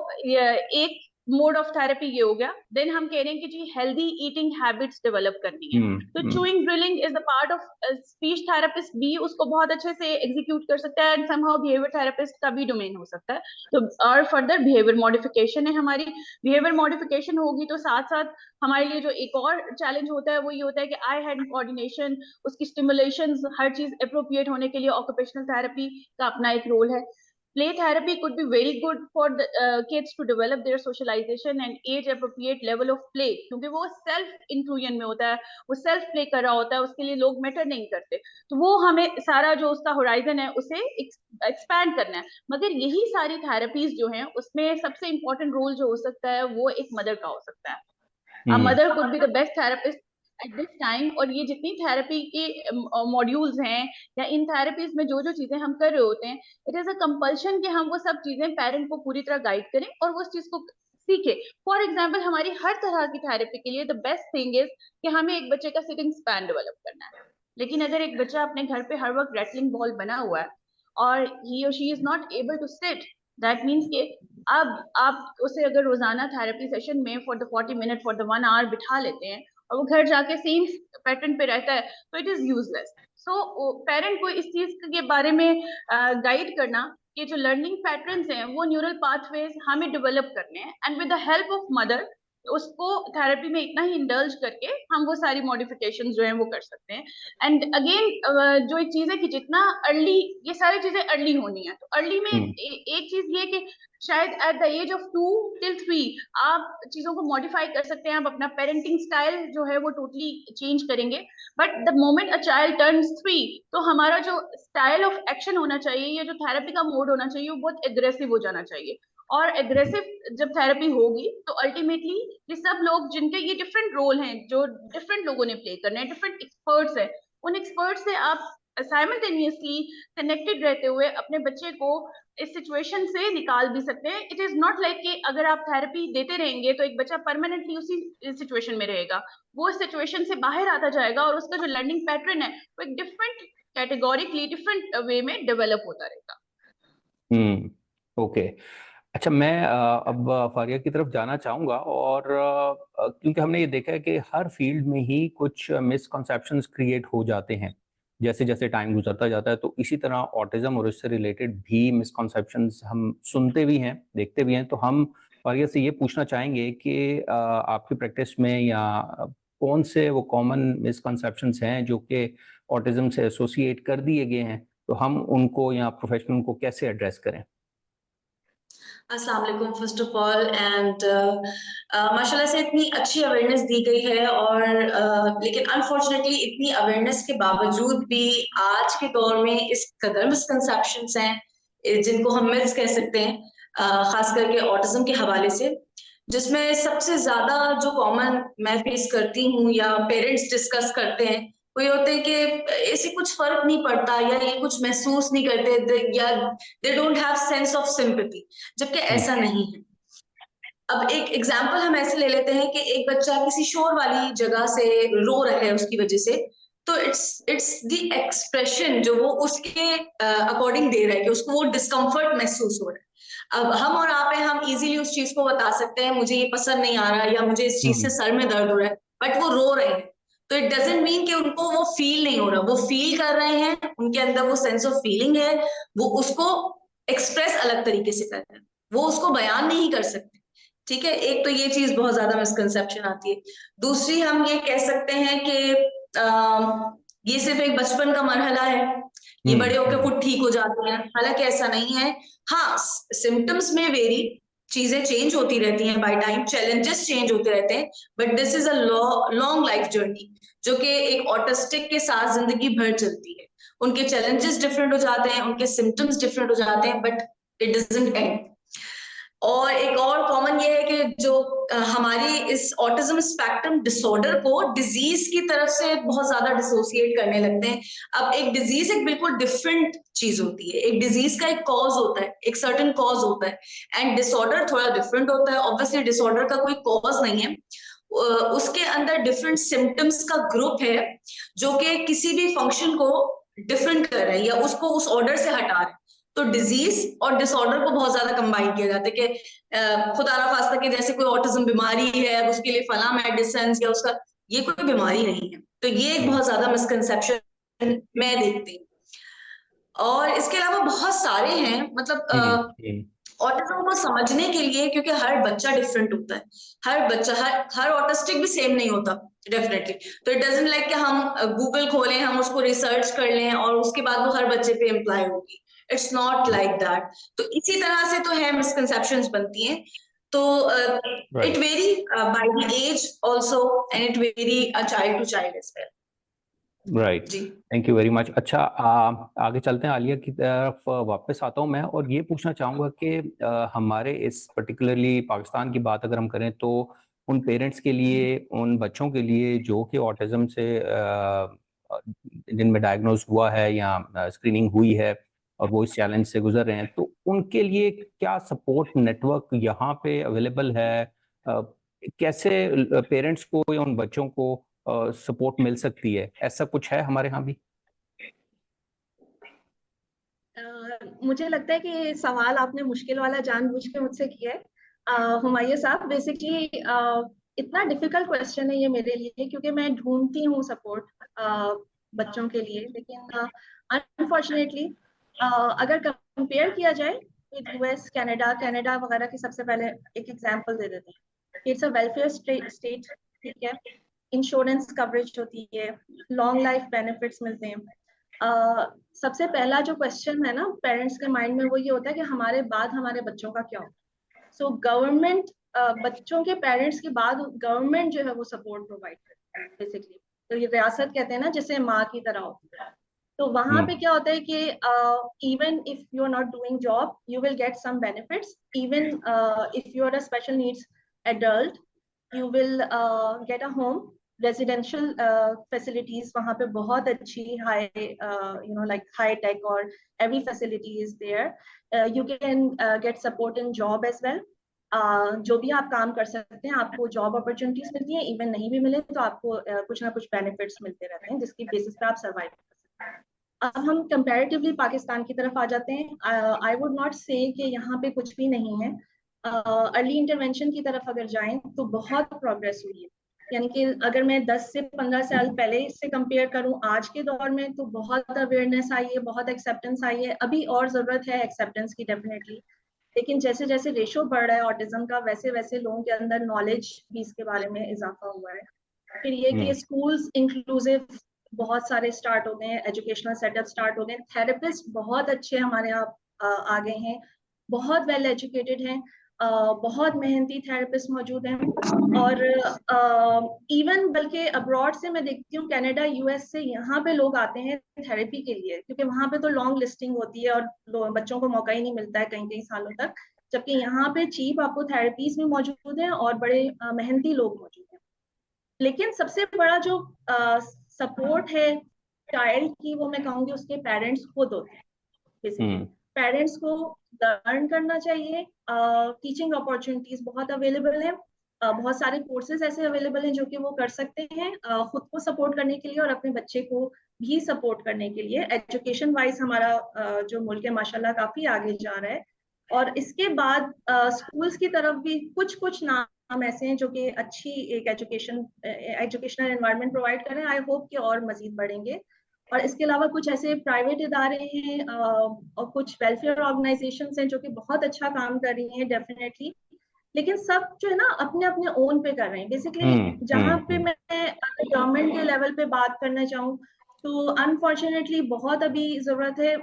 एक मोड ऑफ थेरेपी ये हो गया। देन हम कह रहे हैं कि जी हेल्दी ईटिंग हैबिट्स डेवलप करनी है, तो chewing drilling is the part of speech therapist भी उसको बहुत अच्छे से एग्जीक्यूट कर सकता है, एंड समहाउ बिहेवियर थेरेपिस्ट का भी डोमेन हो सकता है। तो और फर्दर बिहेवियर मॉडिफिकेशन है हमारी। बिहेवियर मॉडिफिकेशन होगी तो साथ साथ हमारे लिए जो एक और चैलेंज होता है वो ये होता है कि आई हैंड कोऑर्डिनेशन, उसकी स्टिमुलेशन, हर चीज अप्रोप्रिएट होने के लिए ऑक्यूपेशनल थेरेपी का अपना एक रोल है। Play therapy could be very good for the kids to develop their socialization and age appropriate level of play, क्योंकि वो सेल्फ इंक्लूजन में होता है, वो सेल्फ प्ले कर रहा होता है, उसके लिए लोग मैटर नहीं करते। तो वो हमें सारा जो उसका होराइजन है उसे एक्सपैंड करना है। मगर यही सारी थेरेपीज जो हैं उसमें सबसे इंपॉर्टेंट रोल जो हो सकता है वो एक मदर का हो सकता है। A mother could be the best therapist at this time। और ये जितनी थेरेपी के मॉड्यूल्स हैं या इन थेरेपीज में जो जो चीजें हम कर रहे होते हैं, इट इज अ कंपल्शन कि हम वो सब चीजें पेरेंट को पूरी तरह गाइड करें और वो उस चीज को सीखे। फॉर एग्जाम्पल, हमारी हर तरह की थेरेपी के लिए द बेस्ट थिंग इज कि हमें एक बच्चे का सिटिंग स्पैन डेवलप करना है। लेकिन अगर एक बच्चा अपने घर पे हर वक्त रेसलिंग बॉल बना हुआ है और ही और she is not able to sit, that means कि अब आप उसे अगर रोजाना थेरेपी सेशन में for the 40 minute for the 1 hour बिठा लेते हैं और वो घर जाके सेम पैटर्न पे रहता है, तो it is useless. So parent को इस चीज के बारे में गाइड करना कि जो लर्निंग पैटर्न्स हैं वो न्यूरल पाथवेज हमें डेवलप करने हैं, and with the help of mother उसको थेरेपी में इतना ही इंडल्ज करके हम वो सारी मॉडिफिकेशन जो है वो कर सकते हैं। एंड अगेन जो एक चीज है कि जितना अर्ली ये सारी चीजें अर्ली होनी है, तो अर्ली में एक चीज ये कि शायद at the age of 2 till 3 आप चीजों को मॉडिफाई कर सकते हैं, आप अपना पेरेंटिंग स्टाइल जो है वो टोटली चेंज करेंगे। But the moment a child turns 3, तो हमारा जो स्टाइल ऑफ एक्शन होना चाहिए या जो थेरेपी का मोड होना चाहिए वो बहुत एग्रेसिव हो जाना चाहिए। और एग्रेसिव जब थेरेपी होगी तो अल्टीमेटली ये सब लोग जिनके ये डिफरेंट रोल हैं, जो डिफरेंट लोगों ने प्ले करने हैं, डिफरेंट एक्सपर्ट्स हैं, उन एक्सपर्ट्स से आप साइमल्टेनियसली कनेक्टेड रहते हुए अपने बच्चे को इस सिचुएशन से निकाल भी सकते हैं। इट इज नॉट लाइक कि अगर आप थेरेपी देते रहेंगे तो एक बच्चा परमानेंटली उसी सिचुएशन में रहेगा, वो इस सिचुएशन से बाहर आता जाएगा और उसका जो लर्निंग पैटर्न है वो एक डिफरेंट कैटेगोरिकली डिफरेंट वे में डेवलप होता रहेगा। ओके। अच्छा, मैं अब फारिया की तरफ जाना चाहूँगा, और क्योंकि हमने ये देखा है कि हर फील्ड में ही कुछ मिसकंसेप्शंस क्रिएट हो जाते हैं जैसे जैसे टाइम गुजरता जाता है, तो इसी तरह ऑटिज्म और इससे रिलेटेड भी मिसकंसेप्शंस हम सुनते भी हैं, देखते भी हैं। तो हम फारिया से ये पूछना चाहेंगे कि आपकी प्रैक्टिस में या कौन से वो कॉमन मिसकंसेप्शंस हैं जो कि ऑटिज्म से एसोसिएट कर दिए गए हैं, तो हम उनको या प्रोफेशनल को कैसे एड्रेस करें? अस्सलाम वालेकुम फर्स्ट ऑफ ऑल, एंड माशाल्लाह से इतनी अच्छी अवेयरनेस दी गई है, और लेकिन अनफॉर्चुनेटली इतनी अवेयरनेस के बावजूद भी आज के दौर में इस कदर मिसकंसेप्शंस हैं जिनको हम मिथ्स कह सकते हैं, खास करके ऑटिज्म के हवाले से, जिसमें सबसे ज्यादा जो कॉमन मैं फेस करती हूँ या पेरेंट्स डिस्कस करते हैं वो ये होते हैं कि ऐसे कुछ फर्क नहीं पड़ता या ये कुछ महसूस नहीं करते या they don't have sense of sympathy, जबकि ऐसा नहीं है। अब एक एग्जांपल हम ऐसे ले लेते हैं कि एक बच्चा किसी शोर वाली जगह से रो रहा है उसकी वजह से, तो इट्स द एक्सप्रेशन जो वो उसके अकॉर्डिंग दे रहा है कि उसको वो डिस्कम्फर्ट महसूस हो रहा है। अब हम और आप हैं, हम इजीली उस चीज को बता सकते हैं मुझे ये पसंद नहीं आ रहा या मुझे इस चीज से सर में दर्द हो रहा है, बट वो रो रहे हैं, तो इट डजंट मीन कि उनको वो फील नहीं हो रहा, वो फील कर रहे हैं, उनके अंदर वो सेंस ऑफ फीलिंग है, वो उसको एक्सप्रेस अलग तरीके से कर रहे हैं, वो उसको बयान नहीं कर सकते। ठीक है, एक तो ये चीज बहुत ज्यादा मिसकंसेप्शन आती है। दूसरी हम ये कह सकते हैं कि ये सिर्फ एक बचपन का मरहला है, ये बड़े होकर खुद ठीक हो जाते हैं, हालांकि ऐसा नहीं है। हाँ, सिम्टम्स में वेरी, चीजें चेंज होती रहती हैं बाय टाइम, चैलेंजेस चेंज होते रहते हैं, but this is a long life journey जो कि एक ऑटिस्टिक के साथ जिंदगी भर चलती है। उनके चैलेंजेस डिफरेंट हो जाते हैं, उनके सिम्टम्स डिफरेंट हो जाते हैं, बट इट डजंट एंड। और एक और कॉमन ये है कि जो हमारी इस ऑटिज्म स्पेक्ट्रम डिसऑर्डर को डिजीज की तरफ से बहुत ज्यादा डिसोसिएट करने लगते हैं। अब एक डिजीज एक बिल्कुल डिफरेंट चीज होती है, एक डिजीज का एक कॉज होता है, एक सर्टेन कॉज होता है, एंड डिसऑर्डर थोड़ा डिफरेंट होता है। ऑब्वियसली डिसऑर्डर का कोई कॉज नहीं है, उसके अंदर डिफरेंट सिम्टम्स का ग्रुप है जो कि किसी भी फंक्शन को डिफरेंट कर रहे हैं या उसको उस ऑर्डर से हटा रहे हैं। तो डिजीज और डिसऑर्डर को बहुत ज्यादा कंबाइन किया जाता है कि खुदा ना खास्ता कि जैसे कोई ऑटिज्म बीमारी है उसके लिए फला मेडिसिन या उसका, ये कोई बीमारी नहीं है। तो ये एक बहुत ज्यादा मिसकंसेप्शन मैं देखती हूँ। और इसके अलावा बहुत सारे हैं, मतलब ऑटिज्म को समझने के लिए, क्योंकि हर बच्चा डिफरेंट होता है, हर बच्चा हर ऑटिस्टिक भी सेम नहीं होता डेफिनेटली। तो इट डजंट लाइक कि हम गूगल खोलें, हम उसको रिसर्च कर लें और उसके बाद वो हर बच्चे पे अप्लाई होगी। It's not like that. तो इसी तरह से तो है मिसकंसेप्शंस बनती हैं। तो it very by the age also, and it very child to child as well. Right, thank you very much. अच्छा, आगे चलते हैं, आलिया की तरफ वापस आता हूँ मैं, और ये पूछना चाहूँगा कि हमारे इस पर्टिकुलरली पाकिस्तान की बात अगर हम करें तो उन पेरेंट्स के लिए, उन बच्चों के लिए जो कि ऑटिज्म से जिनमें डायग्नोज हुआ है या स्क्रीनिंग हुई है और वो इस चैलेंज से गुजर रहे हैं, तो उनके लिए क्या सपोर्ट नेटवर्क यहाँ पे अवेलेबल है? कैसे पेरेंट्स को या उन बच्चों को सपोर्ट मिल सकती है? ऐसा कुछ है हमारे यहाँ भी? मुझे लगता है कि सवाल आपने मुश्किल वाला जानबूझ के मुझसे किया है। हुमायूं साहब, बेसिकली इतना डिफिकल्ट क्वेश्चन है ये मेरे लिए, क्योंकि मैं ढूंढती हूँ सपोर्ट बच्चों के लिए, लेकिन अनफॉर्चुनेटली अगर कंपेयर किया जाए विद यूएस, कनाडा वगैरह की, सबसे पहले एक एग्जांपल दे देते हैं। इट्स अ वेलफेयर स्टेट, ठीक है, इंश्योरेंस कवरेज होती है, लॉन्ग लाइफ बेनिफिट्स मिलते हैं। सबसे पहला जो क्वेश्चन है ना पेरेंट्स के माइंड में, वो ये होता है कि हमारे बाद हमारे बच्चों का क्या होगा। सो गवर्नमेंट बच्चों के पेरेंट्स के बाद गवर्नमेंट जो है वो सपोर्ट प्रोवाइड करती है बेसिकली। तो ये रियासत कहते हैं ना, जैसे माँ की तरह होती है। तो वहां पे क्या होता है कि even if you are not doing job, you will get some benefits. Even if you are a special needs adult, you will get a home, residential facilities वहाँ पे बहुत अच्छी, high you know like high tech, और every facility is there. You can get support in job as well. जो भी आप काम कर सकते हैं आपको जॉब अपॉर्चुनिटीज मिलती हैं। इवन नहीं भी मिले तो आपको कुछ ना कुछ बेनिफिट्स मिलते रहते हैं, जिसकी बेसिस पे आप सर्वाइव कर सकते हैं। अब हम कंपैरेटिवली पाकिस्तान की तरफ आ जाते हैं। आई वुड नॉट से कि यहाँ पे कुछ भी नहीं है। अर्ली इंटरवेंशन की तरफ अगर जाएं तो बहुत प्रोग्रेस हुई है। यानी कि अगर मैं 10 से 15 साल पहले से कंपेयर करूं आज के दौर में, तो बहुत अवेयरनेस आई है, बहुत एक्सेप्टेंस आई है। अभी और जरूरत है एक्सेप्टेंस की डेफिनेटली, लेकिन जैसे जैसे रेशो बढ़ रहा है ऑटिज्म का, वैसे वैसे लोगों के अंदर नॉलेज भी इसके बारे में इजाफा हुआ है। फिर ये कि स्कूल्स इंक्लूसिव बहुत सारे स्टार्ट हो गए हैं, एजुकेशनल सेटअप स्टार्ट हो गए हैं, थेरेपिस्ट बहुत अच्छे हमारे यहाँ आ गए हैं, बहुत वेल एजुकेटेड हैं, बहुत मेहनती थेरेपिस्ट मौजूद हैं। और इवन बल्कि अब्रॉड से मैं देखती हूँ, कनाडा, यूएस से यहाँ पे लोग आते हैं थेरेपी के लिए, क्योंकि वहाँ पे तो लॉन्ग लिस्टिंग होती है और बच्चों को मौका ही नहीं मिलता है कई कई सालों तक, जबकि यहाँ पे चीप आपको थेरेपीज भी मौजूद हैं और बड़े मेहनती लोग मौजूद हैं। लेकिन सबसे बड़ा जो सपोर्ट है चाइल्ड की, वो मैं कहूँगी उसके पेरेंट्स खुद होते हैं बेसिकली। पेरेंट्स को लर्न करना चाहिए। टीचिंग अपॉर्चुनिटीज बहुत अवेलेबल है, बहुत सारे कोर्सेज ऐसे अवेलेबल हैं जो कि वो कर सकते हैं खुद को सपोर्ट करने के लिए और अपने बच्चे को भी सपोर्ट करने के लिए। एजुकेशन वाइज हमारा जो मुल्क है माशाल्लाह काफी आगे जा रहा है। और इसके बाद स्कूल्स की तरफ भी कुछ कुछ नाम ऐसे हैं जो कि अच्छी एक एजुकेशनल एनवायरनमेंट प्रोवाइड कर रहे हैं। आई होप कि और मजीद बढ़ेंगे। और इसके अलावा कुछ ऐसे प्राइवेट इदारे हैं और कुछ वेलफेयर ऑर्गेनाइजेशंस हैं जो कि बहुत अच्छा काम कर रही हैं डेफिनेटली। लेकिन सब जो है ना अपने अपने ओन पे कर रहे हैं बेसिकली। जहाँ पे मैं गवर्नमेंट के लेवल पे बात करना चाहूँ तो अनफॉर्चुनेटली बहुत अभी जरूरत है।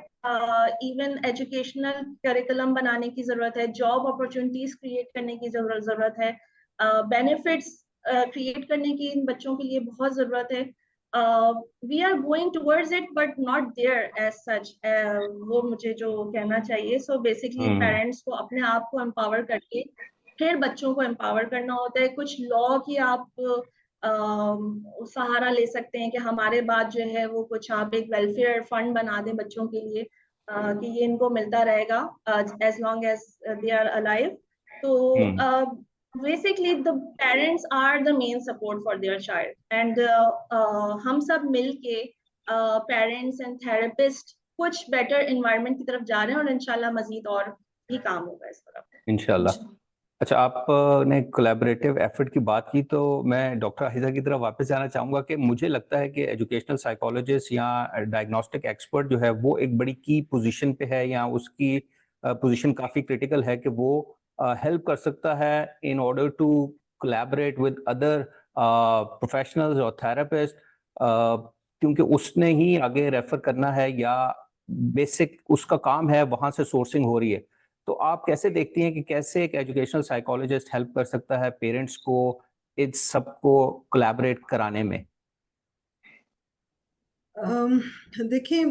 इवन एजुकेशनल करिकुलम बनाने की जरूरत है, जॉब अपॉर्चुनिटीज क्रिएट करने की जरूरत है, बेनिफिट्स क्रिएट करने की इन बच्चों के लिए बहुत जरूरत है। We are going towards it but not there as such, वो मुझे जो कहना चाहिए। सो बेसिकली पेरेंट्स को अपने आप को एम्पावर करके फिर बच्चों को एम्पावर करना होता है। कुछ लॉ की आप सहारा ले सकते हैं कि हमारे बाद जो है वो कुछ आप एक वेलफेयर फंड बना दें बच्चों के लिए कि ये इनको मिलता रहेगा as long as they are alive. तो basically the parents are the main support for their child and हम सब मिलके पेरेंट्स एंड थेरेपिस्ट कुछ बेटर एनवायरनमेंट की तरफ जा रहे हैं और इंशाल्लाह मजीद और भी काम होगा इस तरफ इंशाल्लाह। अच्छा, आपने कोलैबोरेटिव एफर्ट की बात की तो मैं डॉक्टर आहिदा की तरफ वापस जाना चाहूँगा कि मुझे लगता है कि एजुकेशनल साइकोलॉजिस्ट या डायग्नोस्टिक एक्सपर्ट जो है वो एक बड़ी की पोजीशन पे है, या उसकी पोजीशन काफ़ी क्रिटिकल है कि वो हेल्प कर सकता है in order to collaborate with other professionals और थेरेपिस्ट, क्योंकि उसने ही आगे रेफर करना है या बेसिक उसका काम है, वहाँ से सोर्सिंग हो रही है। तो आप कैसे देखती हैं कि कैसे एक एजुकेशनल साइकोलॉजिस्ट हेल्प कर सकता है पेरेंट्स को इस सब को कोलैबोरेट कराने में? देखिए,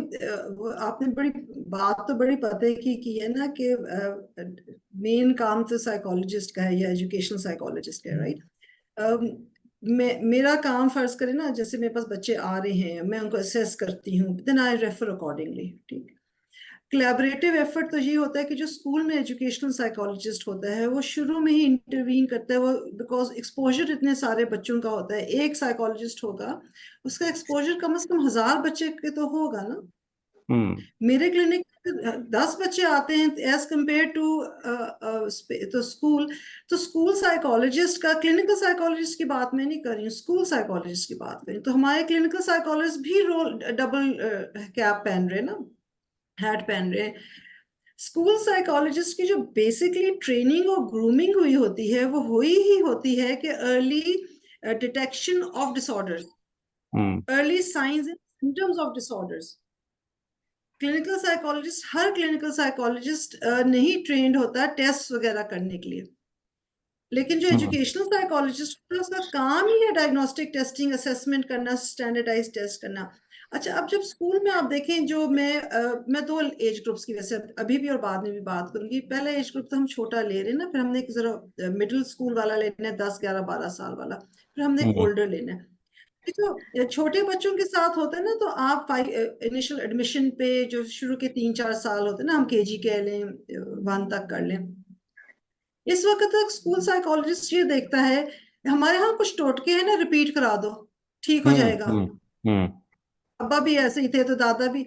आपने बड़ी बात तो बड़ी पते की है ना कि मेन काम तो साइकोलॉजिस्ट का है या एजुकेशनल साइकोलॉजिस्ट का है, राइट। मेरा काम फर्ज करें ना, जैसे मेरे पास बच्चे आ रहे हैं, मैं उनको असेस करती हूँ, देन आई रेफर अकॉर्डिंगली, ठीक। कोलैबोरेटिव एफर्ट तो ये होता है कि जो स्कूल में एजुकेशनल साइकोलॉजिस्ट होता है वो शुरू में ही इंटरवीन करता है, वो बिकॉज एक्सपोजर इतने सारे बच्चों का होता है। एक साइकोलॉजिस्ट होगा, उसका एक्सपोजर कम से कम 1000 बच्चे के तो होगा ना। मेरे क्लिनिक 10 बच्चे आते हैं एज कम्पेयर टू तो स्कूल साइकोलॉजिस्ट का, क्लिनिकल साइकोलॉजिस्ट की बात मैं नहीं कर रही हूँ, स्कूल साइकोलॉजिस्ट की बात कर रही हूँ। तो हमारे क्लिनिकल साइकोलॉजिस्ट भी रोल डबल कैप पहन रहे हैं ना, हैट पहन रहे हैं। स्कूल साइकोलॉजिस्ट की जो बेसिकली ट्रेनिंग और ग्रूमिंग हुई होती है वो हुई ही होती है कि early detection of disorders, early signs and symptoms of disorders. Clinical psychologist, her clinical psychologist नहीं ट्रेंड होता टेस्ट वगैरह करने के लिए, लेकिन जो एजुकेशनल साइकोलॉजिस्ट होता है उसका काम ही है डायग्नोस्टिक टेस्टिंग, असेसमेंट करना, स्टैंडर्डाइज टेस्ट करना। अच्छा, अब जब स्कूल में आप देखें, जो मैं 2 एज ग्रुप्स की वैसे अभी भी और बाद में भी बात करूंगी। पहला एज ग्रुप तो हम छोटा ले रहे हैं ना, फिर हमने एक जरा मिडिल स्कूल वाला लेना है, 10, 11, 12 साल वाला, फिर हमने ओल्डर लेना है। तो छोटे बच्चों के साथ होता है ना, तो आप इनिशियल एडमिशन पे जो शुरू के 3-4 साल होते हैं ना, हम केजी कह लें, 1 तक कर लें, इस वक्त तक स्कूल साइकोलॉजिस्ट ये देखता है हमारे यहाँ कुछ टोटके हैं ना, रिपीट करा दो ठीक हो जाएगा। अब्बा भी ऐसे ही थे तो दादा भी।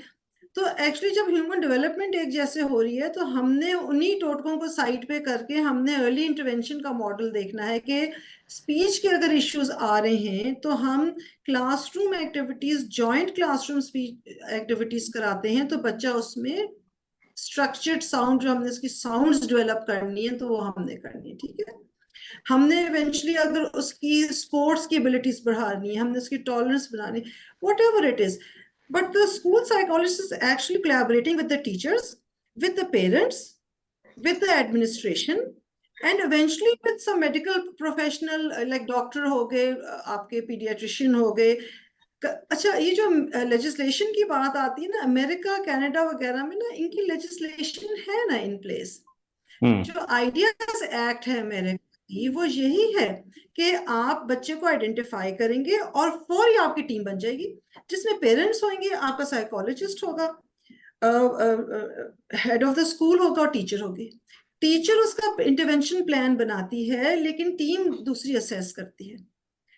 तो एक्चुअली जब ह्यूमन डेवलपमेंट एक जैसे हो रही है, तो हमने उन्हीं टोटकों को साइड पे करके हमने अर्ली इंटरवेंशन का मॉडल देखना है कि स्पीच के अगर इश्यूज आ रहे हैं तो हम classroom activities, joint classroom speech activities कराते हैं, तो बच्चा उसमें स्ट्रक्चर्ड साउंड, जो हमने उसकी साउंड्स डेवलप करनी है तो वो हमने करनी है, ठीक है। हमने इवेंचुअली अगर उसकी स्पोर्ट्स की एबिलिटीज बढ़ानी है, हमने उसकी टॉलरेंस बनानी, what ever it is. But the school psychologist is actually collaborating with the teachers, with the parents, with the administration, and eventually with some medical professional like doctor हो गए, आपके pediatrician हो गए। अच्छा, ये जो लेजिस्लेशन की बात आती है ना, अमेरिका, कनाडा वगैरह में ना, इनकी लेजिस्लेशन है ना इन प्लेस। जो आइडियाज एक्ट है अमेरिका की, वो यही है कि आप बच्चे को आइडेंटिफाई करेंगे और फौरी आपकी टीम बन जाएगी, जिसमें पेरेंट्स होंगे, आपका साइकोलॉजिस्ट होगा, हेड ऑफ द स्कूल होगा और टीचर होगी। टीचर उसका इंटरवेंशन प्लान बनाती है, लेकिन टीम दूसरी असेस करती है।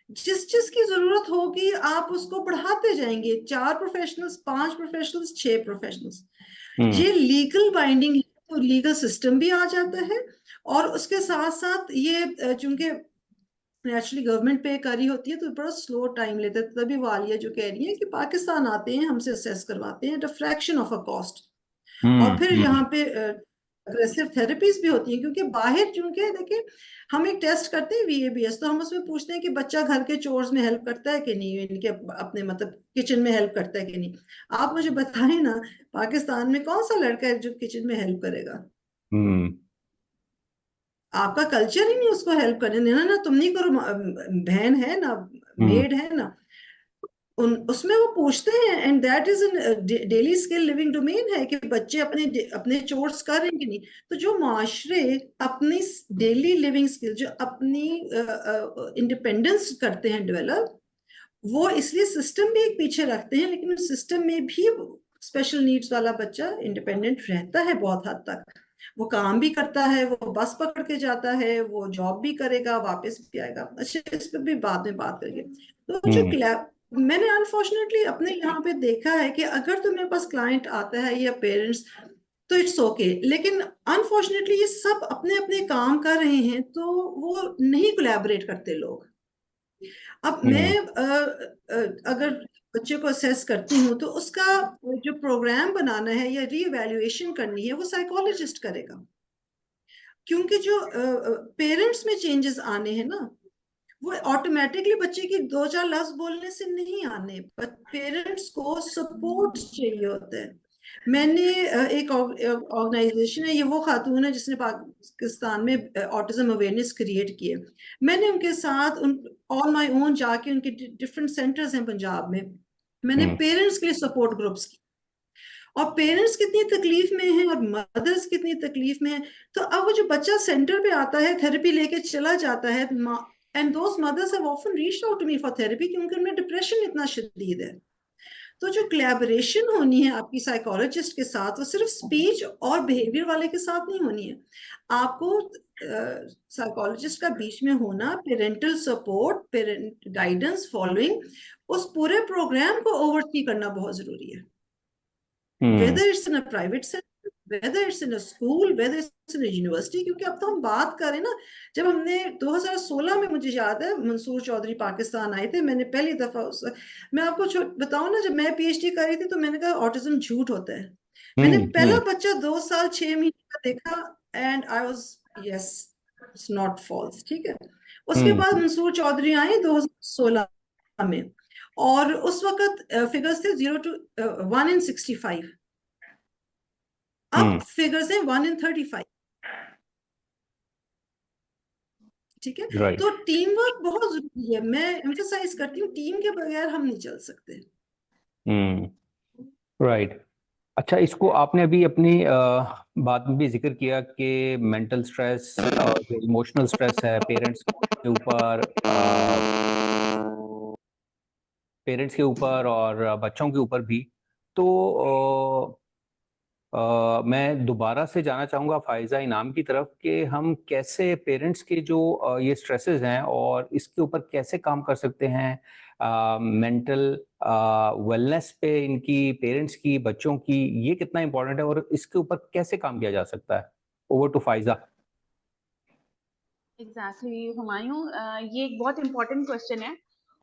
जिस चीज की जरूरत होगी आप उसको बढ़ाते जाएंगे, 4 प्रोफेशनल्स, 5 प्रोफेशनल्स, 6 प्रोफेशनल्स। ये लीगल बाइंडिंग है, तो लीगल सिस्टम भी आ जाता है, और उसके साथ साथ ये चूंकि नेचुरली गवर्नमेंट पे कर रही होती है तो बड़ा स्लो टाइम लेता है। तभी वालिया जो कह रही है कि पाकिस्तान आते हैं, हमसे असेस करवाते हैं at a fraction of a cost, और फिर यहाँ पे अग्रेसिव थेरेपीज भी होती हैं, क्योंकि बाहर चूंकि देखिए हम एक टेस्ट करते हैं VABS, तो हम उसमें पूछते हैं कि बच्चा घर के चोर्स में हेल्प करता है कि नहीं, इनके अपने मतलब किचन में हेल्प करता है कि नहीं। आप मुझे बताएं ना, पाकिस्तान में कौन सा लड़का है जो किचन में हेल्प करेगा? आपका कल्चर ही नहीं उसको हेल्प करने देना ना, तुम नहीं करो, बहन है ना, मेड है ना, उसमें वो पूछते हैं। And that is an daily skill living domain है कि बच्चे अपने चोर्स कर रहे हैं कि नहीं। तो जो माशरे अपनी डेली लिविंग स्किल, जो अपनी इंडिपेंडेंस करते हैं डेवलप, वो इसलिए सिस्टम भी एक पीछे रखते हैं, लेकिन उस सिस्टम में भी स्पेशल नीड्स वाला बच्चा इंडिपेंडेंट रहता है बहुत हद तक। वो काम भी करता है, वो बस पकड़ के जाता है, वो जॉब भी करेगा, वापस भी आएगा। अच्छा, इस पर भी बाद में बात करेंगे। तो जो मैंने अनफॉर्चुनेटली अपने यहाँ पे देखा है कि अगर तुम्हारे पास क्लाइंट आता है या पेरेंट्स, तो इट्स ओके, लेकिन अनफॉर्चुनेटली ये सब अपने अपने काम कर रहे हैं, तो वो नहीं कोलैबोरेट करते लोग। अब मैं अगर बच्चे को असेस करती हूँ, तो उसका जो प्रोग्राम बनाना है या रीवैल्यूएशन करनी है, वो साइकोलॉजिस्ट करेगा, क्योंकि जो पेरेंट्स में चेंजेस आने हैं ना, वो ऑटोमेटिकली बच्चे की 2-4 लफ्ज बोलने से नहीं आने, पेरेंट्स को सपोर्ट चाहिए होता है। मैंने एक ऑर्गेनाइजेशन है, ये वो खातून है जिसने पाकिस्तान में ऑटिज्म अवेयरनेस क्रिएट की है। मैंने उनके साथ ऑन माय ओन जाके, उनके डिफरेंट सेंटर्स हैं पंजाब में, मैंने पेरेंट्स के लिए सपोर्ट ग्रुप्स की, और पेरेंट्स कितनी तकलीफ में हैं और मदर्स कितनी तकलीफ में हैं। तो अब वो जो बच्चा सेंटर पे आता है, थेरेपी लेके चला जाता है, and those mothers have often reached out to me for therapy, क्योंकि उनमें डिप्रेशन इतना शदीद है। तो जो कोलैबोरेशन होनी है आपकी साइकोलॉजिस्ट के साथ, वो सिर्फ स्पीच और बिहेवियर वाले के साथ नहीं होनी है। आपको साइकोलॉजिस्ट का बीच में होना, parental support, parent guidance, following, उस पूरे प्रोग्राम को ओवरसी करना बहुत जरूरी है। whether it's in a private sector, whether it's in a school, whether it's in a university. क्योंकि अब तो हम बात करें ना, जब हमने 2016 में, मुझे याद है, मंसूर चौधरी पाकिस्तान आए थे, मैंने पहली दफा मैं आपको बताऊं ना, जब मैं PhD कर रही थी तो मैंने कहा ऑटिज्म झूठ होता है। मैंने पहला बच्चा 2 साल 6 महीने का देखा and I was yes, it's not false, ठीक है। उसके बाद मंसूर चौधरी आए 2016 में, और उस वक्त फिगर्स थे 0 to 1 in 65, अब फिगर्स हैं 1 in 35, ठीक है। तो टीम वर्क बहुत जरूरी है, मैं एम्फसाइज करती हूँ, टीम के बगैर हम नहीं चल सकते। राइट। अच्छा, इसको आपने अभी अपनी बात में भी जिक्र किया कि मेंटल स्ट्रेस और जो इमोशनल स्ट्रेस है पेरेंट्स के ऊपर और बच्चों के ऊपर भी, तो मैं दोबारा से जाना चाहूँगा फायजा इनाम की तरफ कि हम कैसे पेरेंट्स के जो ये स्ट्रेसेस हैं और इसके ऊपर कैसे काम कर सकते हैं, मेंटल वेलनेस पे इनकी, पेरेंट्स की, बच्चों की, ये कितना इम्पोर्टेंट है और इसके ऊपर कैसे काम किया जा सकता है। Over to Faiza. Exactly Humayun, ये एक बहुत इम्पोर्टेंट क्वेश्चन है,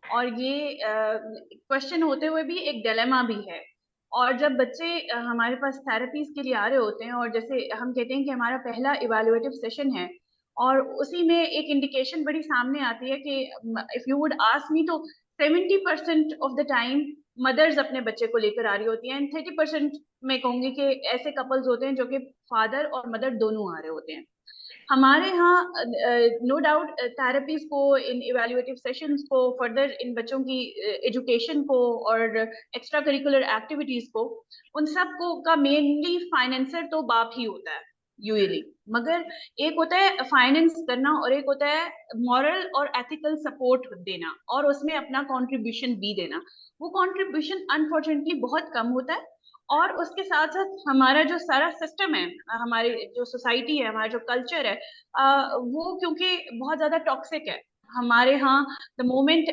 और ये क्वेश्चन होते हुए भी एक डिलेमा भी है। और जब बच्चे हमारे पास थेरेपीज के लिए आ रहे होते हैं, और जैसे हम कहते हैं कि हमारा पहला इवैल्यूएटिव सेशन है, और उसी में एक इंडिकेशन बड़ी सामने आती है कि if you would ask me, तो 70% ऑफ द टाइम मदर्स अपने बच्चे को लेकर आ रही होती हैं, एंड 30% मैं कहूंगी कि ऐसे कपल्स होते हैं जो कि फादर और मदर दोनों आ रहे होते हैं। हमारे यहाँ नो डाउट थेरेपीज को, इन इवैल्यूएटिव सेशंस को, फर्दर इन बच्चों की एजुकेशन को और एक्स्ट्रा करिकुलर एक्टिविटीज को, उन सब को का मेनली फाइनेंसर तो बाप ही होता है यूजुअली। मगर एक होता है फाइनेंस करना और एक होता है मॉरल और एथिकल सपोर्ट देना और उसमें अपना कंट्रीब्यूशन भी देना। वो कंट्रीब्यूशन अनफॉर्चुनेटली बहुत कम होता है, और उसके साथ साथ हमारा जो सारा सिस्टम है, हमारी जो सोसाइटी है, हमारा जो कल्चर है, वो क्योंकि बहुत ज्यादा टॉक्सिक है हमारे यहाँ। द मोमेंट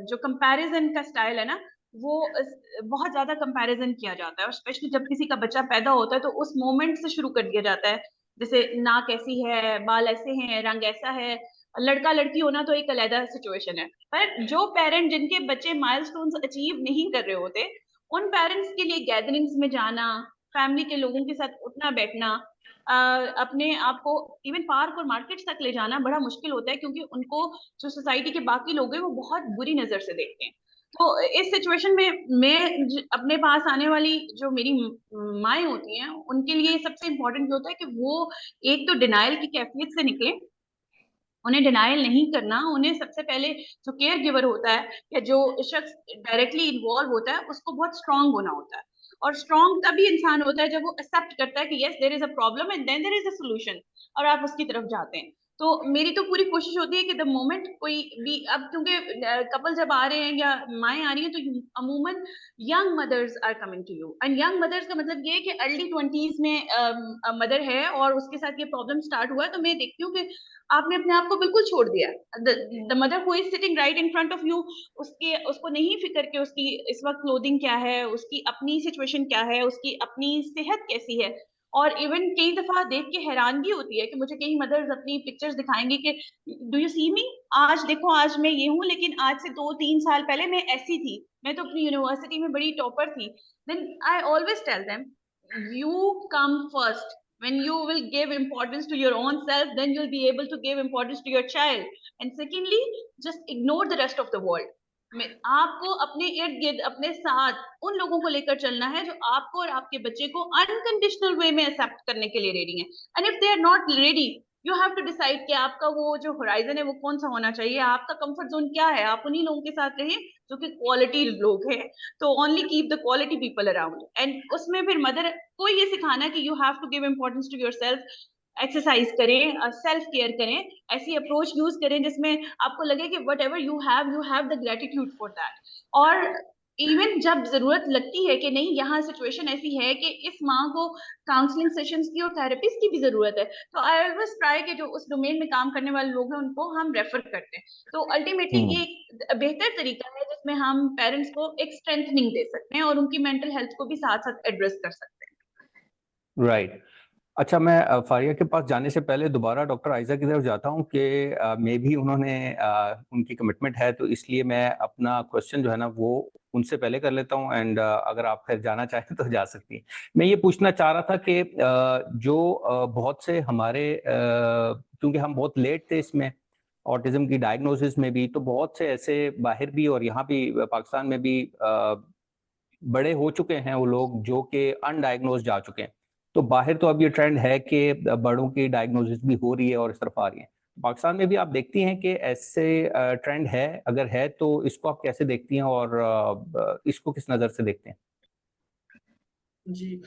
जो कंपैरिजन का स्टाइल है ना, वो बहुत ज्यादा कंपैरिजन किया जाता है, और स्पेशली जब किसी का बच्चा पैदा होता है तो उस मोमेंट से शुरू कर दिया जाता है। जैसे नाक ऐसी है, बाल ऐसे हैं, रंग ऐसा है। लड़का लड़की होना तो एक अलग सिचुएशन है, पर जो पेरेंट जिनके बच्चे माइलस्टोन्स अचीव नहीं कर रहे होते, उन पेरेंट्स के लिए गैदरिंग्स में जाना, फैमिली के लोगों के साथ उठना बैठना, अपने आप को इवन पार्क और मार्केट्स तक ले जाना बड़ा मुश्किल होता है, क्योंकि उनको जो सोसाइटी के बाकी लोग हैं वो बहुत बुरी नजर से देखते हैं। तो इस सिचुएशन में मैं अपने पास आने वाली जो मेरी माएँ होती हैं, उनके लिए सबसे इम्पोर्टेंट ये होता है कि वो एक तो डिनायल की कैफियत से निकले। उन्हें डिनायल नहीं करना, उन्हें सबसे पहले जो केयर गिवर होता है या जो शख्स डायरेक्टली इन्वॉल्व होता है उसको बहुत स्ट्रांग होना होता है। और स्ट्रांग तभी इंसान होता है जब वो एक्सेप्ट करता है कि yes there is a problem and then there is a solution, और आप उसकी तरफ जाते हैं। तो मेरी तो पूरी कोशिश होती है कि द मोमेंट कोई भी, अब क्योंकि कपल जब आ रहे हैं या माएँ आ रही हैं, तो अमूमन young mothers are coming to you, and young mothers का मतलब ये है कि अर्ली 20s में मदर है और उसके साथ ये प्रॉब्लम स्टार्ट हुआ है। तो मैं देखती हूँ कि आपने अपने आप को बिल्कुल छोड़ दिया। The mother who is sitting right in front of you, उसको नहीं फिक्र कि उसकी इस वक्त क्लोथिंग क्या है, उसकी अपनी सिचुएशन क्या है, उसकी अपनी सेहत कैसी है। और इवन कई दफा देख के हैरानगी होती है कि मुझे कई मदर्स अपनी पिक्चर्स दिखाएंगी कि डू यू सी मी, आज देखो आज मैं ये हूँ, लेकिन आज से 2-3 साल पहले मैं ऐसी थी, मैं तो अपनी यूनिवर्सिटी में बड़ी टॉपर थी। Then I always tell them, you come first. When you will give importance to your own self, then you'll be able to give importance to your child. And secondly, just ignore the rest of the world. आपको अपने इर्द गिर्द, अपने साथ उन लोगों को लेकर चलना है जो आपको और आपके बच्चे को अनकंडीशनल वे में एक्सेप्ट करने के लिए रेडी हैं। And if they are not ready, you have to decide कि आपका वो जो होराइजन है वो कौन सा होना चाहिए, आपका कंफर्ट जोन क्या है। आप उन्हीं लोगों के साथ रहें जो कि क्वालिटी लोग हैं। तो only keep the quality people around. And उसमें फिर मदर को ये सिखाना कि you have to give importance to yourself, exercise करें, सेल्फ केयर करें, ऐसी अप्रोच यूज करें जिसमें आपको लगे कि whatever you have the gratitude for that. और इवन जब जरूरत लगती है कि नहीं यहाँ सिचुएशन ऐसी है कि इस माँ को काउंसलिंग सेशंस की और थेरेपीज की भी जरूरत है, तो आई ऑलवेज ट्राई कि जो उस डोमेन में काम करने वाले लोग हैं उनको हम रेफर करते हैं। तो अल्टीमेटली ये एक बेहतर तरीका है जिसमें उसमें हम पेरेंट्स को एक स्ट्रेंथनिंग दे सकते हैं और उनकी मेंटल हेल्थ को भी साथ साथ एड्रेस कर सकते हैं। राइट। अच्छा, मैं फारिया के पास जाने से पहले दोबारा डॉक्टर आयशा की तरफ जाता हूँ कि मे भी उन्होंने उनकी कमिटमेंट है, तो इसलिए मैं अपना क्वेश्चन जो है ना वो उनसे पहले कर लेता हूँ, एंड अगर आप फिर जाना चाहें तो जा सकती हैं। मैं ये पूछना चाह रहा था कि जो बहुत से हमारे क्योंकि हम बहुत लेट थे इसमें ऑटिज्म की डायग्नोसिस में भी, तो बहुत से ऐसे बाहर भी और यहाँ भी पाकिस्तान में भी बड़े हो चुके हैं वो लोग जो कि अनडायग्नोज जा चुके हैं। तो बाहर तो अब ये ट्रेंड है कि बड़ों की डायग्नोसिस भी हो रही है और इस तरफ आ रही है। पाकिस्तान में भी आप देखती हैं कि ऐसे ट्रेंड है? अगर है तो इसको आप कैसे देखती हैं और इसको किस नज़र से देखते हैं? जी,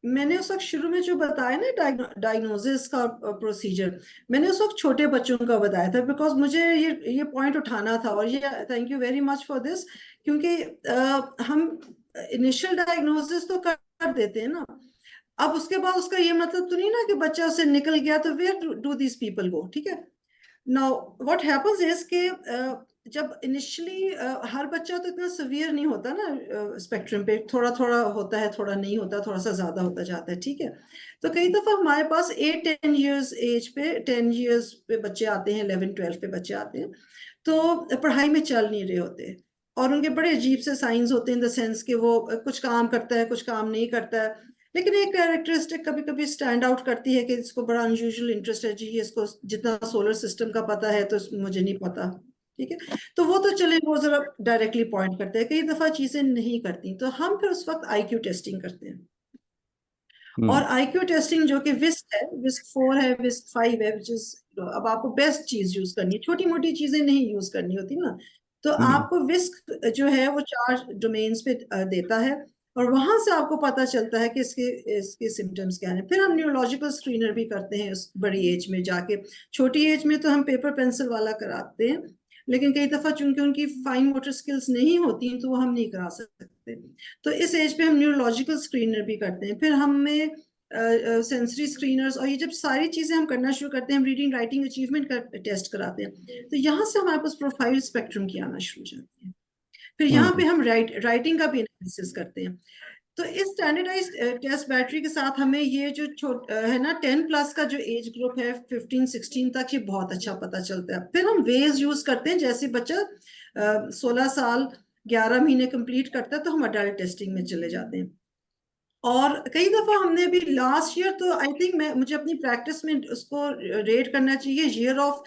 मैंने उस वक्त शुरू में जो बताया ना डायग्नोसिस का प्रोसीजर, मैंने उस वक्त छोटे बच्चों का बताया था, बिकॉज मुझे ये पॉइंट उठाना था। और ये thank you very much for this, क्योंकि हम इनिशियल डायग्नोसिस तो कर देते हैं ना, अब उसके बाद उसका ये मतलब तो नहीं ना कि बच्चा उससे निकल गया तो where do these people go, ठीक है। नाउ व्हाट हैपेंस इज कि जब इनिशियली हर बच्चा तो इतना सिवियर नहीं होता ना, स्पेक्ट्रम पे थोड़ा थोड़ा होता है, थोड़ा नहीं होता, थोड़ा सा ज्यादा होता जाता है, ठीक है। तो कई दफा हमारे पास 8-10 ईयर्स एज पे 10 ईयर्स पे बच्चे आते हैं, 11-12 पे बच्चे आते हैं, तो पढ़ाई में चल नहीं रहे होते और उनके बड़े अजीब से साइंस होते हैं, इन द सेंस कि वो कुछ काम करता है, कुछ काम नहीं करता है। लेकिन एक कैरेक्टरिस्टिक कभी कभी स्टैंड आउट करती है कि इसको बड़ा अनयूजुअल इंटरेस्ट है जी, इसको जितना सोलर सिस्टम का पता है तो मुझे नहीं पता, ठीक है। तो वो तो चले, वो जरा डायरेक्टली पॉइंट करते हैं, कई दफा चीजें नहीं करती, तो हम फिर उस वक्त आईक्यू टेस्टिंग करते हैं। और आईक्यू टेस्टिंग जो कि विस्क है, विस्क 4 है, विस्क 5 है, विच इज, अब आपको बेस्ट चीज यूज करनी है, छोटी मोटी चीजें नहीं यूज करनी होती ना, तो आपको विस्क जो है वो 4 डोमेन्स पे देता है और वहां से आपको पता चलता है कि इसके सिम्टम्स क्या हैं। फिर हम न्यूरोलॉजिकल स्क्रीनर भी करते हैं उस बड़ी एज में जाके। छोटी एज में तो हम पेपर पेंसिल वाला कराते हैं, लेकिन कई दफा चूंकि उनकी फाइन मोटर स्किल्स नहीं होती तो वो हम नहीं करा सकते, तो इस एज पे हम न्यूरोलॉजिकल स्क्रीनर भी करते हैं। फिर हमें सेंसरी स्क्रीनर्स, और ये जब सारी चीजें हम करना शुरू करते हैं, हम रीडिंग राइटिंग अचीवमेंट का टेस्ट कराते हैं, तो यहाँ से हमारे पास प्रोफाइल स्पेक्ट्रम की आना शुरू हो जाती है। फिर यहाँ पे हम राइटिंग का भी एनालिसिस करते हैं। तो इस स्टैंडर्डाइज टेस्ट बैटरी के साथ हमें ये जो है ना 10+ का जो एज ग्रुप है 15-16 तक, ये बहुत अच्छा पता चलता है। फिर हम वेज यूज करते हैं, जैसे बच्चा 16 साल 11 महीने कंप्लीट करता है तो हम अडल्ट टेस्टिंग में चले जाते हैं। और कई दफा हमने अभी लास्ट ईयर, तो आई थिंक मुझे अपनी प्रैक्टिस में उसको रेट करना चाहिए ईयर ऑफ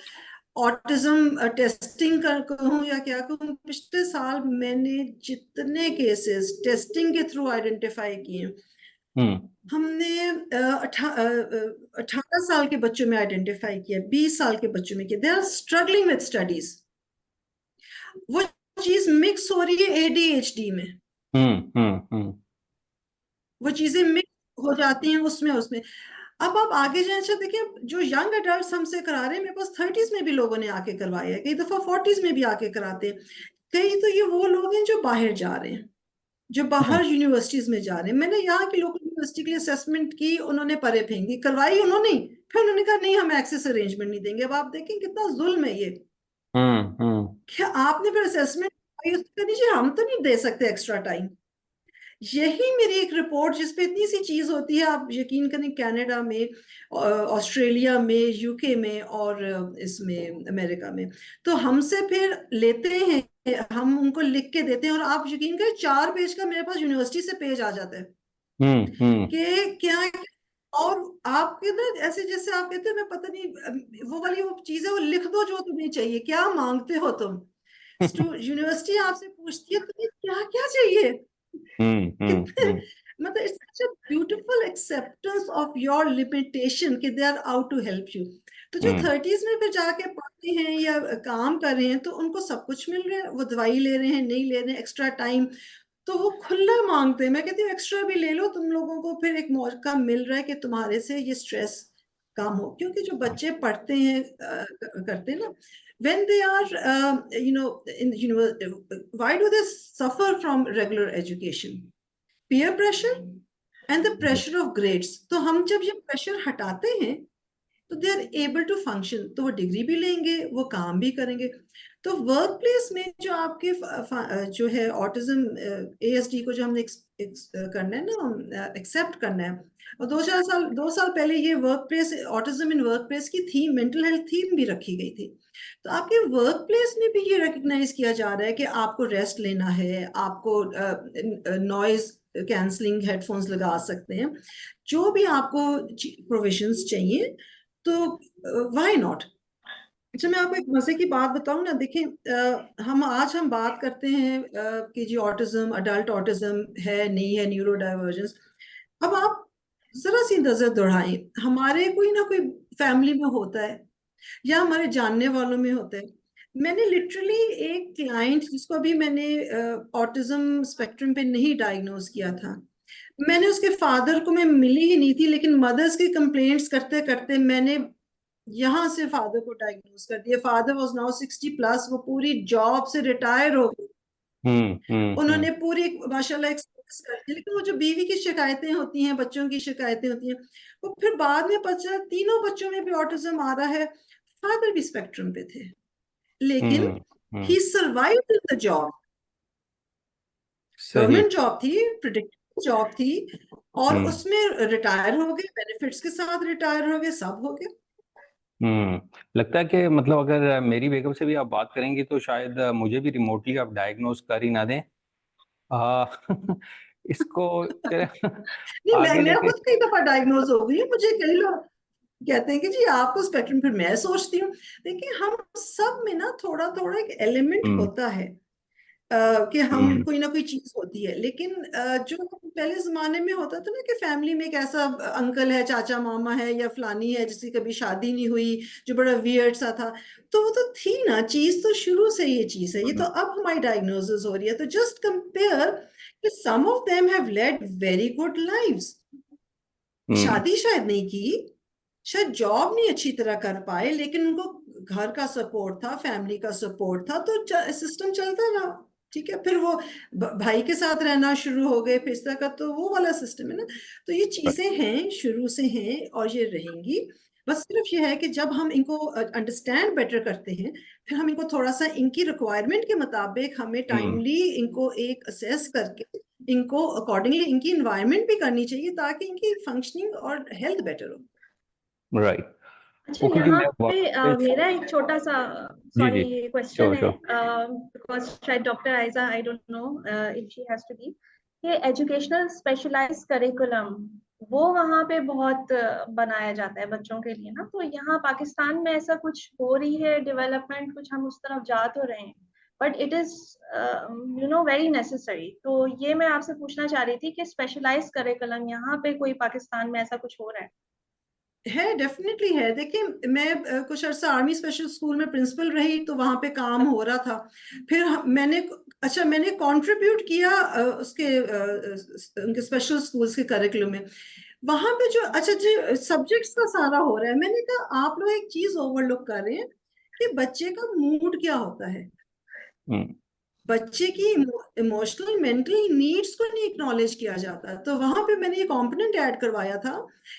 ऑटिज्म टेस्टिंग कहूँ या क्या कहूँ, पिछले साल मैंने जितने केसेस टेस्टिंग के थ्रू आइडेंटिफाई किए, हमने 18 साल के बच्चों में आइडेंटिफाई किया, 20 साल के बच्चों में किया, they are struggling with studies. वो चीज मिक्स हो रही है ADHD में, वो चीजें मिक्स हो जाती हैं उसमें। अब आप आगे जाए, अच्छा देखिए, जो यंग अडल्ट हमसे करा रहे हैं, मेरे पास 30s में भी लोगों ने आके करवाया है, कई दफा 40s में भी आके कराते हैं। कई तो ये वो लोग हैं जो बाहर जा रहे हैं, जो बाहर यूनिवर्सिटीज में जा रहे हैं। मैंने यहाँ की लोकल यूनिवर्सिटी के लिए असेसमेंट की, उन्होंने परे फेंकी, करवाई उन्होंने, फिर उन्होंने कहा नहीं हम एक्सेस अरेंजमेंट नहीं देंगे। अब आप देखें कितना जुल्म है ये। क्या आपने फिर असेसमेंट जी, हम तो नहीं दे सकते एक्स्ट्रा टाइम। यही मेरी एक रिपोर्ट जिसपे इतनी सी चीज होती है, आप यकीन करें, कनाडा में, ऑस्ट्रेलिया में, यूके में और इसमें अमेरिका में, तो हमसे फिर लेते हैं, हम उनको लिख के देते हैं, और आप यकीन करें 4 पेज का मेरे पास यूनिवर्सिटी से पेज आ जाता है कि क्या, और आपके ना ऐसे जैसे आप कहते हैं मैं पता नहीं, वो वाली वो चीज है, वो लिख दो जो तुम्हें चाहिए, क्या मांगते हो तुम। यूनिवर्सिटी आपसे पूछती है तुम्हें क्या क्या चाहिए। मतलब it's such a beautiful acceptance of your limitation कि they are out to help you. तो जो 30s में फिर जाके पढ़ते हैं या काम कर रहे हैं, तो उनको सब कुछ मिल रहा है, वो दवाई ले रहे हैं, नहीं ले रहे हैं, एक्स्ट्रा टाइम, तो वो खुला मांगते हैं। मैं कहती हूँ एक्स्ट्रा भी ले लो, तुम लोगों को फिर एक मौका मिल रहा है कि तुम्हारे से ये स्ट्रेस कम हो। क्योंकि जो बच्चे पढ़ते हैं करते हैं ना, when they are why do they suffer from regular education? Peer pressure and the pressure of grades. तो हम जब ये प्रेशर हटाते हैं तो they are able to function, तो वो डिग्री भी लेंगे, वो काम भी करेंगे। तो वर्क प्लेस में जो आपके जो है ऑटिज्म ASD को जो हमने करना है ना, एक्सेप्ट करना है, और 2 साल पहले ये work place autism in work place की थीम, मेंटल हेल्थ थीम भी रखी गई थी। तो आपके वर्क प्लेस में भी ये रिकग्नाइज किया जा रहा है कि आपको रेस्ट लेना है, आपको नॉइज कैंसलिंग हेडफोन्स लगा सकते हैं, जो भी आपको प्रोविजंस चाहिए, तो व्हाई नॉट। अच्छा, मैं आपको एक मजे की बात बताऊं ना, देखिए हम बात करते हैं कि जी ऑटिज्म, अडल्ट ऑटिज्म है नहीं है, न्यूरो डाइवर्जेंस। अब आप जरा सी नजर दौड़ाएं, हमारे कोई ना कोई फैमिली में होता है या हमारे जानने वालों में होता है। मैंने लिटरली एक क्लाइंट जिसको अभी मैंने ऑटिज्म स्पेक्ट्रम पे नहीं डायग्नोज किया था, मैंने उसके फादर को, मैं मिली ही नहीं थी, लेकिन मदर्स की कंप्लेंट्स करते करते मैंने यहाँ से फादर को डायग्नोज कर दिया। फादर वाज नाउ 60+, वो पूरी जॉब से रिटायर हो गए, उन्होंने पूरी माशाल्लाह एक्सपीरियंस कर दी। लेकिन वो जो बीवी की शिकायतें होती हैं, बच्चों की शिकायतें होती हैं, वो फिर बाद में पता चला तीनों बच्चों में भी ऑटिज्म आ रहा है। फादर भी स्पेक्ट्रम पे थे, लेकिन ही survived in the job. Government job थी, प्रिडिक्टेबल जॉब थी, और उसमें रिटायर हो गए, बेनिफिट्स के साथ रिटायर हो गए, सब हो गए। लगता है कि मतलब अगर मेरी बेगम से भी आप बात करेंगी तो शायद मुझे भी रिमोटली आप डायग्नोज कर ही ना दें। इसको नहीं, आगे मैं लेके खुद कई दफा डायग्नोज हो गई हूँ। मुझे कई लोग कहते हैं कि जी आपको स्पेक्ट्रम, फिर मैं सोचती हूँ देखिए हम सब में ना थोड़ा थोड़ा एक एलिमेंट होता है कि हम कोई ना कोई चीज होती है। लेकिन जो पहले जमाने में होता था ना कि फैमिली में एक ऐसा अंकल है, चाचा मामा है या फलानी है जिसकी कभी शादी नहीं हुई, जो बड़ा वियर्ड सा था, तो वो तो थी ना चीज, तो शुरू से ये चीज है। ये तो अब हमारी डायग्नोसिस हो रही है। तो जस्ट कंपेयर कि some of them have led very good lives, शादी शायद नहीं की, शायद जॉब नहीं अच्छी तरह कर पाए, लेकिन उनको घर का सपोर्ट था, फैमिली का सपोर्ट था, तो सिस्टम चलता रहा। ठीक है, फिर वो भाई के साथ रहना शुरू हो गए, फिर इस तरह का, तो वो वाला सिस्टम है ना। तो ये चीजें हैं, शुरू से हैं और ये रहेंगी। बस सिर्फ ये है कि जब हम इनको अंडरस्टैंड बेटर करते हैं, फिर हम इनको थोड़ा सा इनकी रिक्वायरमेंट के मुताबिक हमें टाइमली इनको एक असेस करके इनको अकॉर्डिंगली इनकी इन्वायरमेंट भी करनी चाहिए, ताकि इनकी फंक्शनिंग और हेल्थ बेटर हो। राइट। अच्छा, क्योंकि यहाँ मैं पे मेरा एक छोटा सा जी क्वेश्चन है, श्योर बिकॉज शायद doctor Aiza, I don't know if she has to be, ये एजुकेशनल स्पेशलाइज्ड करिकुलम वो वहाँ पे बहुत बनाया जाता है बच्चों के लिए ना, तो यहाँ पाकिस्तान में ऐसा कुछ हो रही है डेवलपमेंट, कुछ हम उस तरफ जा तो रहे हैं, but it is very necessary. तो ये मैं आपसे पूछना चाह रही थी कि स्पेशलाइज्ड करिकुलम यहाँ पे कोई पाकिस्तान में ऐसा कुछ हो रहा है? डेफिनेटली है। देखिए, मैं कुछ अर्सा आर्मी स्पेशल स्कूल में प्रिंसिपल रही, तो वहां पे काम हो रहा था। फिर मैंने कंट्रीब्यूट किया उनके स्पेशल स्कूल्स के करिकुलम में। वहां पे जो जी सब्जेक्ट्स का सारा हो रहा है, मैंने कहा आप लोग एक चीज ओवरलुक कर रहे हैं कि बच्चे का मूड क्या होता है। बच्चे की इमोशनल मेंटल नीड्स को नहीं एक्नॉलेज किया जाता। तो वहां पे मैंने ये कंपोनेंट ऐड करवाया था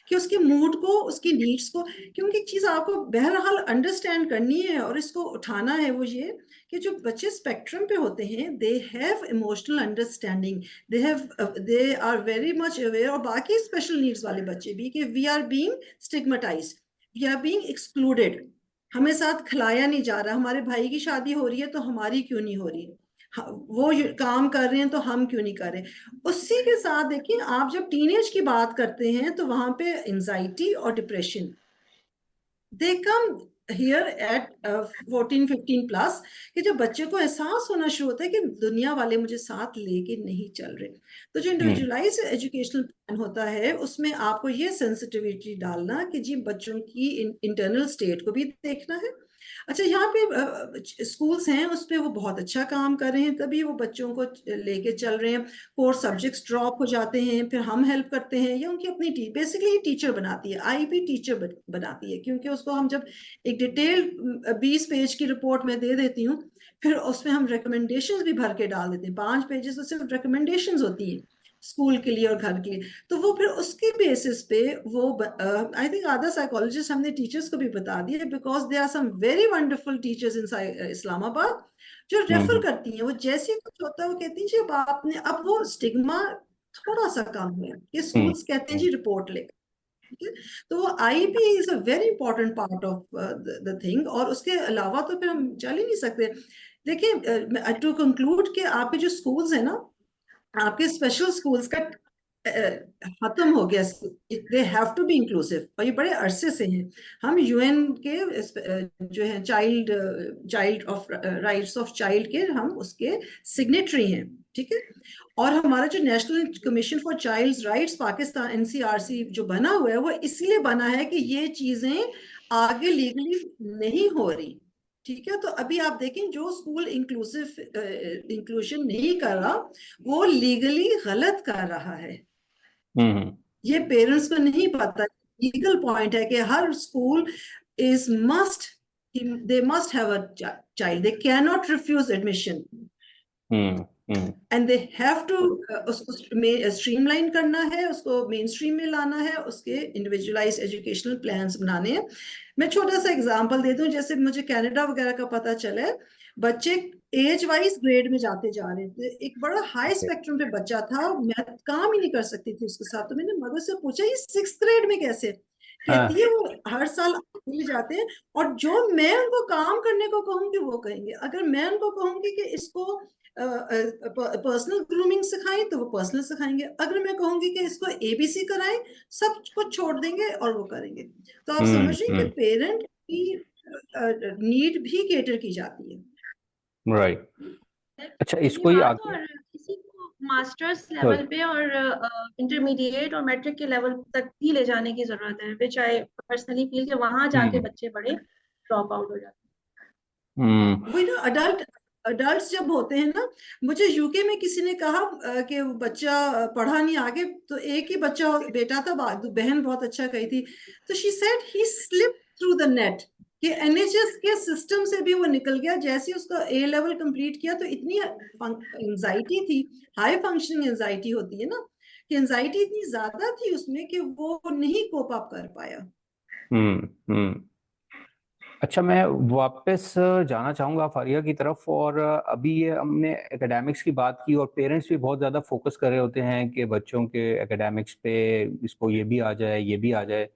कि उसके मूड को, उसकी नीड्स को, क्योंकि एक चीज आपको बहरहाल अंडरस्टैंड करनी है और इसको उठाना है, वो ये कि जो बच्चे स्पेक्ट्रम पे होते हैं, they have emotional understanding, they are very much aware, और बाकी स्पेशल नीड्स वाले बच्चे भी, कि we are being stigmatised, we are being excluded, हमें साथ खिलाया नहीं जा रहा। हमारे भाई की शादी हो रही है तो हमारी क्यों नहीं हो रही, वो काम कर रहे हैं तो हम क्यों नहीं कर रहे। उसी के साथ देखिए, आप जब टीनेज की बात करते हैं तो वहां पे एंजाइटी और depression they come here eight 14-15+, कि जब बच्चे को एहसास होना शुरू होता है कि दुनिया वाले मुझे साथ लेके नहीं चल रहे। तो जो इंडिविजुअलाइज एजुकेशनल प्लान होता है, उसमें आपको ये सेंसिटिविटी डालना कि जी बच्चों की इंटरनल स्टेट को भी देखना है। अच्छा, यहाँ पे स्कूल्स हैं, उस पे वो बहुत अच्छा काम कर रहे हैं, तभी वो बच्चों को लेके चल रहे हैं। कोर्स सब्जेक्ट्स ड्रॉप हो जाते हैं, फिर हम हेल्प करते हैं, या उनकी अपनी बेसिकली टीचर बनाती है, आईपी टीचर बनाती है, क्योंकि उसको हम जब एक डिटेल 20 पेज की रिपोर्ट में दे देती हूँ, फिर उसमें हम रिकमेंडेशंस भी भर के डाल देते हैं। 5 पेजेस तो सिर्फ रिकमेंडेशंस होती है स्कूल के लिए और घर के लिए। तो वो फिर उसके बेसिस पे वो आई थिंक अदर साइकोलॉजिस्ट हमने टीचर्स को भी बता दिया, because they are some very wonderful teachers in Islamabad जो रेफर करती हैं। वो जैसे कुछ होता है वो कहती हैं जी अब आपने, अब वो स्टिग्मा थोड़ा सा कम है कि स्कूल्स कहते हैं जी रिपोर्ट लेकर, ठीक है। तो वो IEP is a very important part of the thing, और उसके अलावा तो फिर हम चल ही नहीं सकते। देखिए टू कंक्लूड कि आपके जो स्कूल्स हैं ना, आपके स्पेशल स्कूल्स का खत्म हो गया, they have to be inclusive, और ये बड़े अरसे से हैं। हम UN के जो है child of rights of child के हम उसके सिग्नेटरी हैं, ठीक है। और हमारा जो national commission for childs rights Pakistan NCRC जो बना हुआ है, वो इसलिए बना है कि ये चीजें आगे लीगली नहीं हो रही, ठीक है। तो अभी आप देखें जो स्कूल इंक्लूजन नहीं कर रहा वो लीगली गलत कर रहा है। ये पेरेंट्स को नहीं पता। लीगल पॉइंट है कि हर school is must, they must have a child, they can not refuse admission and they have to उसको स्ट्रीमलाइन करना है, उसको मेन स्ट्रीम में लाना है, उसके इंडिविजुअलाइज एजुकेशनल प्लान्स बनाने हैं। मैं छोटा सा एग्जांपल दे दूं, जैसे मुझे कनाडा वगैरह का पता चला है, बच्चे एज वाइज ग्रेड में जाते जा रहे थे। एक बड़ा हाई स्पेक्ट्रम पे बच्चा था, मैं काम ही नहीं कर सकती थी उसके साथ, तो मैंने मदर से पूछा ये 6th ग्रेड में कैसे? कहती है वो हर साल मिल जाते हैं, और जो मैं उनको काम करने को कहूंगी वो कहेंगे। अगर मैं उनको कहूंगी कि इसको पर्सनल ग्रूमिंग सिखाएं तो वो पर्सनल सिखाएंगे, अगर मैं कहूंगी कि इसको ABC कराएं सब कुछ छोड़ देंगे और वो करेंगे। तो आप समझ रहे हैं कि पेरेंट की नीड भी केटर की जाती है, राइट। अच्छा, इसको ही आगे किसी को मास्टर्स लेवल पे और इंटरमीडिएट और मैट्रिक के लेवल तक भी ले जाने की जरूरत है, विच आई पर्सनली फील कि वहां जाके बच्चे बड़े ड्रॉप आउट हो जाते हैं। वही ना, अडल्ट्स जब होते हैं ना, मुझे UK में किसी ने कहा कि वो बच्चा पढ़ा नहीं आगे, तो एक ही बच्चा बेटा था, बहन बहुत अच्छा कही थी, तो she said he slipped through the net, कि NHS के सिस्टम से भी वो निकल गया। जैसे उसका A लेवल कंप्लीट किया तो इतनी एंजाइटी थी, हाई फंक्शनिंग एंजाइटी होती है ना, कि एंजाइटी इतनी ज्यादा थी उसमें कि वो नहीं कोप अप कर पाया। अच्छा, मैं वापस जाना चाहूँगा फारिया की तरफ, और अभी ये हमने एकेडमिक्स की बात की, और पेरेंट्स भी बहुत ज़्यादा फोकस कर रहे होते हैं कि बच्चों के एकेडमिक्स पे इसको ये भी आ जाए, ये भी आ जाए।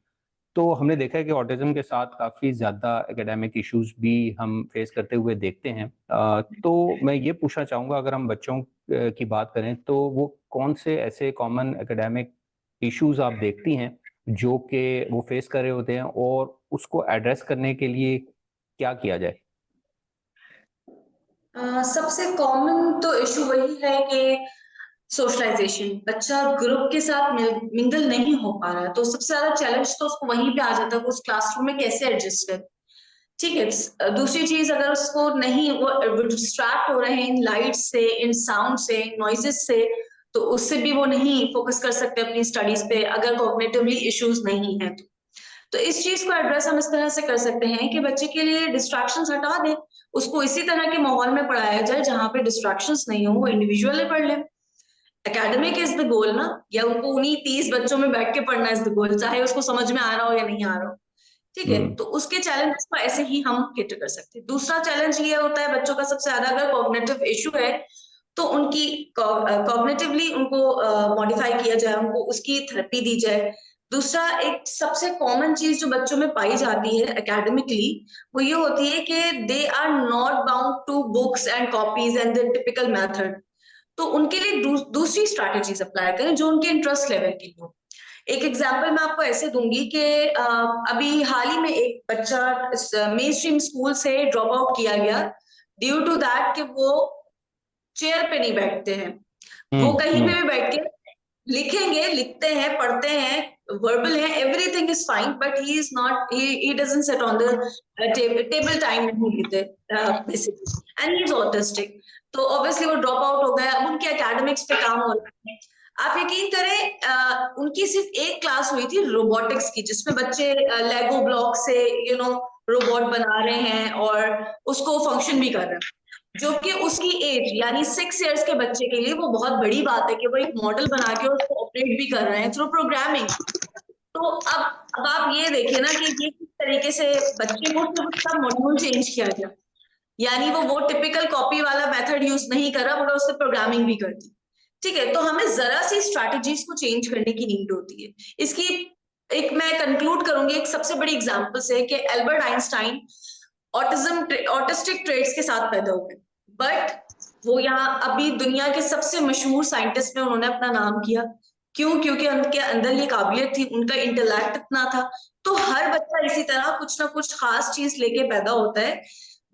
तो हमने देखा है कि ऑटिज्म के साथ काफ़ी ज़्यादा एकेडमिक इश्यूज भी हम फेस करते हुए देखते हैं। तो मैं ये पूछना चाहूँगा, अगर हम बच्चों की बात करें तो वो कौन से ऐसे कॉमन एकेडमिक इश्यूज आप देखती हैं जो कि वो फेस कर रहे होते हैं, और उसको एड्रेस करने के लिए क्या किया जाए? सबसे कॉमन तो इशू वही है कि सोशलाइजेशन, बच्चा ग्रुप के साथ मिंगल नहीं हो पा रहा है, तो सबसे ज्यादा चैलेंज तो उसको वहीं पे आ जाता है, उस क्लासरूम में कैसे एडजस्ट करे। ठीक है, दूसरी चीज, अगर उसको नहीं, वो डिस्ट्रैक्ट हो रहे हैं इन लाइट से, इन साउंड से, नॉइजेस से, तो उससे भी वो नहीं फोकस कर सकते अपनी स्टडीज पे, अगर कॉग्निटिवली इश्यूज नहीं है तो इस चीज को एड्रेस हम इस तरह से कर सकते हैं कि बच्चे के लिए डिस्ट्रैक्शंस हटा दें, उसको इसी तरह के माहौल में पढ़ाया जाए जहां पे डिस्ट्रैक्शंस नहीं हो, वो इंडिविजुअली पढ़ ले। एकेडमिक इज द गोल ना, या उनको उन्हीं 30 बच्चों में बैठ के पढ़ना इज द गोल, चाहे उसको समझ में आ रहा हो या नहीं आ रहा हो। ठीक है, तो उसके चैलेंजेस को ऐसे ही हम कैटर कर सकते हैं। दूसरा चैलेंज ये होता है बच्चों का सबसे ज्यादा, अगर कॉग्निटिव इशू है तो उनकी कॉग्निटिवली उनको मॉडिफाई किया जाए, उनको उसकी थेरेपी दी जाए। दूसरा, एक सबसे कॉमन चीज जो बच्चों में पाई जाती है एकेडमिकली, वो ये होती है कि they are not bound to books and copies and the typical method. तो उनके लिए दूसरी स्ट्रैटेजीज अप्लाई करें जो उनके इंटरेस्ट लेवल की हो। एक एग्जाम्पल मैं आपको ऐसे दूंगी कि अभी हाल ही में एक बच्चा मेन स्ट्रीम स्कूल से ड्रॉप आउट किया गया ड्यू टू दैट कि वो चेयर पे नहीं बैठते हैं, वो कहीं पे भी बैठ के लिखेंगे, लिखते हैं, पढ़ते हैं, वर्बल है, everything is fine, but he is not, he doesn't sit on the table, time नहीं देते basically, and he is autistic. तो ऑब्वियसली वो ड्रॉप आउट हो गया। अब उनके एकेडमिक्स पे काम हो रहा है। आप यकीन करें, उनकी सिर्फ एक क्लास हुई थी रोबोटिक्स की, जिसमें बच्चे लेगो ब्लॉक से रोबोट बना रहे हैं और उसको फंक्शन भी कर रहे हैं। जो कि उसकी एज यानी 6 इयर्स के बच्चे के लिए वो बहुत बड़ी बात है कि वो एक मॉडल बना के उसको ऑपरेट भी कर रहे हैं थ्रू प्रोग्रामिंग। तो अब आप ये देखिए ना कि ये किस तरीके से बच्चे को सिर्फ उसका मॉड्यूल चेंज किया गया, यानी वो टिपिकल कॉपी वाला मेथड यूज नहीं कर रहा मगर उससे प्रोग्रामिंग भी कर दी। ठीक है, तो हमें जरा सी स्ट्रैटेजीज को चेंज करने की नीड होती है। इसकी एक मैं कंक्लूड करूंगी एक सबसे बड़ी एग्जांपल से कि एल्बर्ट आइंस्टाइन ऑटिस्टिक ट्रेड्स के साथ पैदा हुए, बट वो यहाँ अभी दुनिया के सबसे मशहूर साइंटिस्ट में उन्होंने अपना नाम किया। क्यों? क्योंकि उनके अंदर ये काबिलियत थी, उनका इंटेलेक्ट इतना था। तो हर बच्चा इसी तरह कुछ ना कुछ खास चीज लेके पैदा होता है,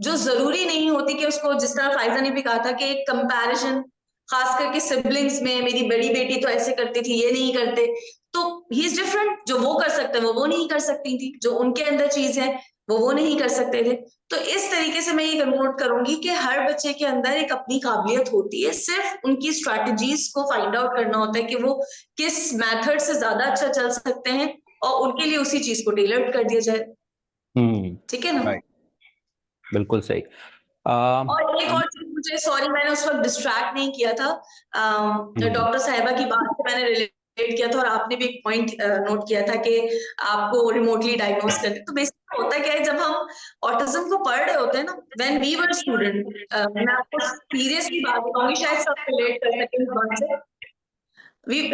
जो जरूरी नहीं होती कि उसको, जिस तरह फाइजा ने भी कहा था कि एक कंपैरिजन, खास करके सिबलिंग्स में, मेरी बड़ी बेटी तो ऐसे करती थी, ये नहीं करते, तो ही इज डिफरेंट। जो वो कर सकते हैं वो नहीं कर सकती थी, जो उनके अंदर चीज है वो नहीं कर सकते थे। तो इस तरीके से मैं ये कंक्लूड करूंगी कि हर बच्चे के अंदर एक अपनी काबिलियत होती है, सिर्फ उनकी स्ट्रैटेजीज को फाइंड आउट करना होता है कि वो किस मेथड से ज्यादा अच्छा चल सकते हैं और उनके लिए उसी चीज को टेलर कर दिया जाए। ठीक है ना? बिल्कुल सही। और एक और चीज मुझे, सॉरी मैंने उस वक्त डिस्ट्रैक्ट नहीं किया था, डॉक्टर साहिबा की बात से मैंने रिलेट किया था और आपने भी एक पॉइंट नोट किया था कि आपको रिमोटली डायग्नोज करते। तो बेसिकली होता क्या है, जब हम ऑटिज्म को पढ़ रहे होते हैं ना, व्हेन वी वर स्टूडेंट, मैं आपको सीरियसली बात बताऊंगी, शायद सब रिलेट कर सकें इस बात से।